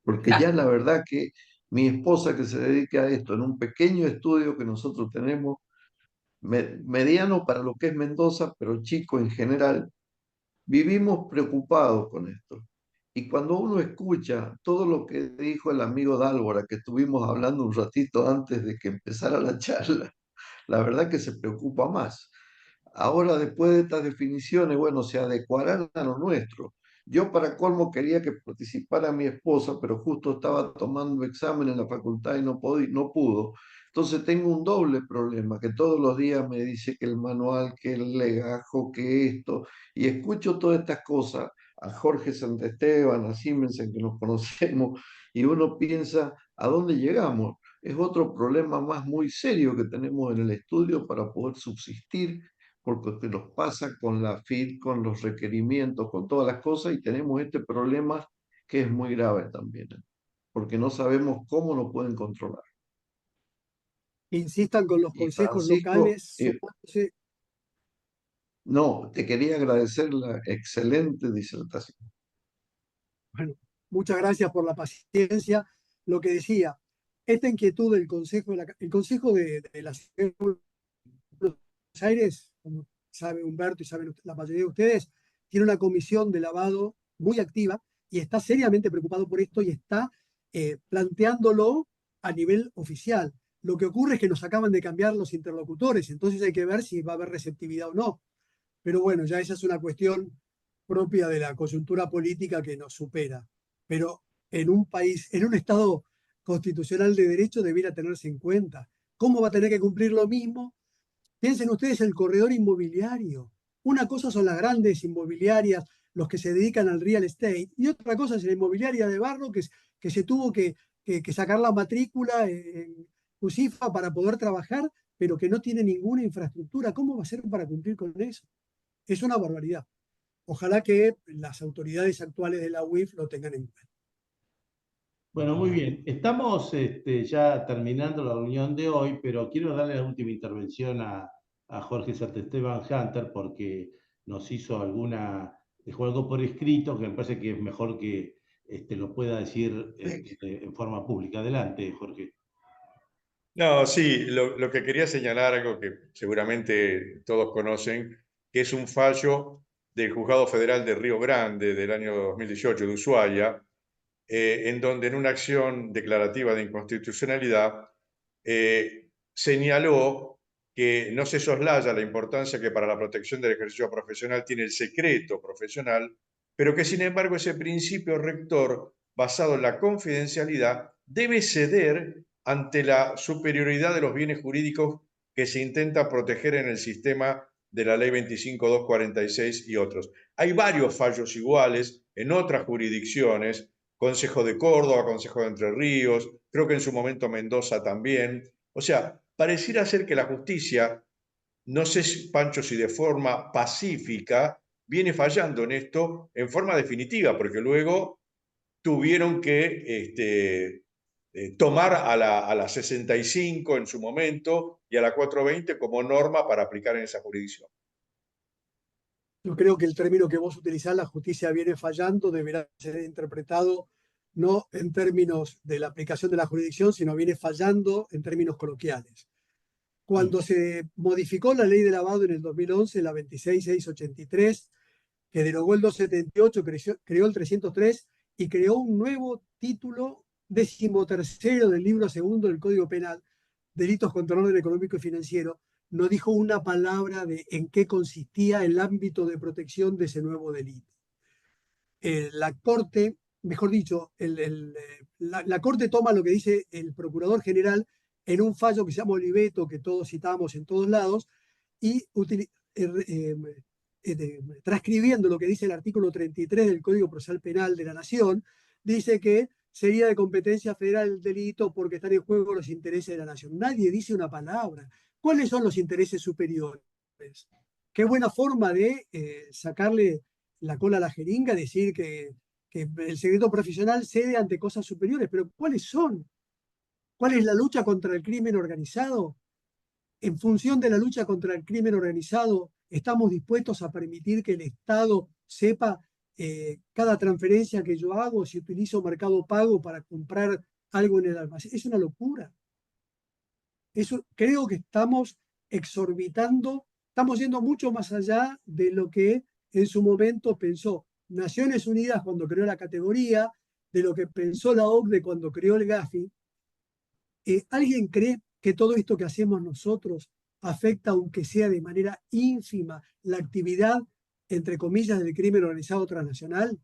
porque ya la verdad que mi esposa que se dedica a esto en un pequeño estudio que nosotros tenemos, mediano para lo que es Mendoza, pero chico en general, vivimos preocupados con esto. Y cuando uno escucha todo lo que dijo el amigo Dálvora, que estuvimos hablando un ratito antes de que empezara la charla, la verdad que se preocupa más. Ahora, después de estas definiciones, bueno, se adecuarán a lo nuestro. Yo, para colmo, quería que participara mi esposa, pero justo estaba tomando examen en la facultad y no pudo. Entonces tengo un doble problema, que todos los días me dice que el manual, que el legajo, que esto, y escucho todas estas cosas a Jorge Santesteban, a Siemens, en que nos conocemos, y uno piensa, ¿a dónde llegamos? Es otro problema más muy serio que tenemos en el estudio para poder subsistir, porque nos pasa con la FIT, con los requerimientos, con todas las cosas, y tenemos este problema que es muy grave también, porque no sabemos cómo nos pueden controlar. Insistan con los Y consejos Francisco, locales, sumándose. no, te quería agradecer la excelente disertación. Bueno, muchas gracias por la paciencia. Lo que decía, esta inquietud del Consejo el Consejo de la Ciudad de Buenos Aires, como sabe Humberto y saben la mayoría de ustedes, tiene una comisión de lavado muy activa y está seriamente preocupado por esto y está planteándolo a nivel oficial. Lo que ocurre es que nos acaban de cambiar los interlocutores, entonces hay que ver si va a haber receptividad o no. Pero bueno, ya esa es una cuestión propia de la coyuntura política que nos supera. Pero en un país, en un Estado constitucional de derecho debiera tenerse en cuenta. ¿Cómo va a tener que cumplir lo mismo? Piensen ustedes el corredor inmobiliario. Una cosa son las grandes inmobiliarias, los que se dedican al real estate, y otra cosa es la inmobiliaria de barrio que se tuvo que sacar la matrícula en UCIFA para poder trabajar, pero que no tiene ninguna infraestructura. ¿Cómo va a ser para cumplir con eso? Es una barbaridad. Ojalá que las autoridades actuales de la UIF lo tengan en cuenta. Bueno, muy bien. Estamos ya terminando la reunión de hoy, pero quiero darle la última intervención a Jorge Santesteban Hunter porque nos hizo dejó algo por escrito que me parece que es mejor que lo pueda decir en forma pública. Adelante, Jorge. No, sí, lo que quería señalar, algo que seguramente todos conocen, que es un fallo del Juzgado Federal de Río Grande del año 2018 de Ushuaia, en donde en una acción declarativa de inconstitucionalidad señaló que no se soslaya la importancia que para la protección del ejercicio profesional tiene el secreto profesional, pero que sin embargo ese principio rector basado en la confidencialidad debe ceder ante la superioridad de los bienes jurídicos que se intenta proteger en el sistema de la Ley 25.246 y otros. Hay varios fallos iguales en otras jurisdicciones, Consejo de Córdoba, Consejo de Entre Ríos, creo que en su momento Mendoza también. O sea, pareciera ser que la justicia, no sé, Pancho, si de forma pacífica, viene fallando en esto en forma definitiva, porque luego tuvieron que tomar a la 65 en su momento y a la 420 como norma para aplicar en esa jurisdicción. Yo creo que el término que vos utilizás, la justicia viene fallando, deberá ser interpretado no en términos de la aplicación de la jurisdicción, sino viene fallando en términos coloquiales. Cuando se modificó la ley de lavado en el 2011, la 26683, que derogó el 278, creó el 303 y creó un nuevo título 13º del libro segundo del Código Penal, delitos contra el orden económico y financiero, no dijo una palabra de en qué consistía el ámbito de protección de ese nuevo delito. La Corte, mejor dicho, la Corte toma lo que dice el Procurador General en un fallo que se llama Oliveto, que todos citamos en todos lados, y transcribiendo lo que dice el artículo 33 del Código Procesal Penal de la Nación, dice que sería de competencia federal el delito porque están en juego los intereses de la nación. Nadie dice una palabra. ¿Cuáles son los intereses superiores? Qué buena forma de sacarle la cola a la jeringa, decir que el secreto profesional cede ante cosas superiores, pero ¿cuáles son? ¿Cuál es la lucha contra el crimen organizado? En función de la lucha contra el crimen organizado, ¿estamos dispuestos a permitir que el Estado sepa cada transferencia que yo hago, si utilizo Mercado Pago para comprar algo en el almacén? Es una locura. Creo que estamos exorbitando, estamos yendo mucho más allá de lo que en su momento pensó Naciones Unidas cuando creó la categoría, de lo que pensó la OCDE cuando creó el Gafi. ¿Alguien cree que todo esto que hacemos nosotros afecta, aunque sea de manera ínfima, la actividad, entre comillas, del crimen organizado transnacional?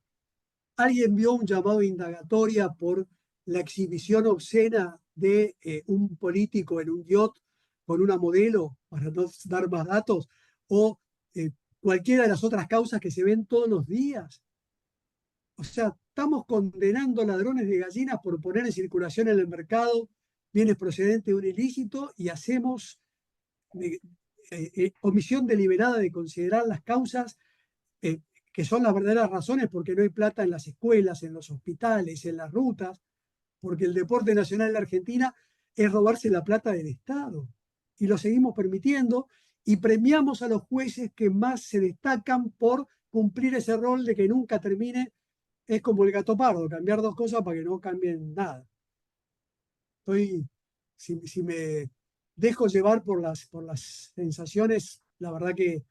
¿Alguien vio un llamado a indagatoria por la exhibición obscena de un político en un yacht con una modelo, para no dar más datos, o cualquiera de las otras causas que se ven todos los días? O sea, estamos condenando ladrones de gallinas por poner en circulación en el mercado bienes procedentes de un ilícito y hacemos omisión deliberada de considerar las causas que son las verdaderas razones porque no hay plata en las escuelas, en los hospitales, en las rutas, porque el deporte nacional en la Argentina es robarse la plata del Estado. Y lo seguimos permitiendo y premiamos a los jueces que más se destacan por cumplir ese rol de que nunca termine. Es como el gato pardo, cambiar dos cosas para que no cambien nada. Si me dejo llevar por las sensaciones, la verdad que...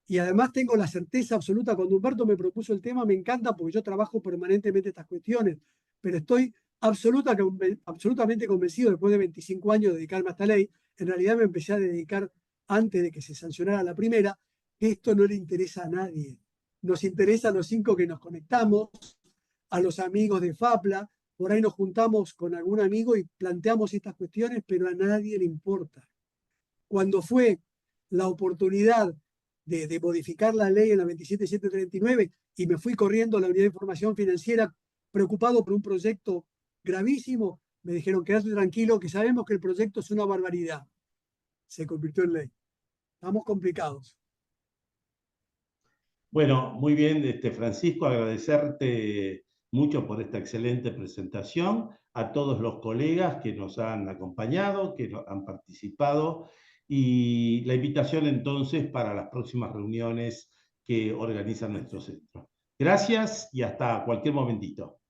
Y además tengo la certeza absoluta, cuando Humberto me propuso el tema, me encanta porque yo trabajo permanentemente estas cuestiones, pero estoy absolutamente convencido, después de 25 años de dedicarme a esta ley, en realidad me empecé a dedicar antes de que se sancionara la primera, que esto no le interesa a nadie. Nos interesa a los 5 que nos conectamos, a los amigos de FAPLA, por ahí nos juntamos con algún amigo y planteamos estas cuestiones, pero a nadie le importa. Cuando fue la oportunidad de modificar la ley en la 27739 y me fui corriendo a la Unidad de Información Financiera preocupado por un proyecto gravísimo, me dijeron, quédate tranquilo, que sabemos que el proyecto es una barbaridad. Se convirtió en ley. Estamos complicados. Bueno, muy bien, Francisco, agradecerte mucho por esta excelente presentación, a todos los colegas que nos han acompañado, que han participado, y la invitación entonces para las próximas reuniones que organiza nuestro centro. Gracias y hasta cualquier momentito.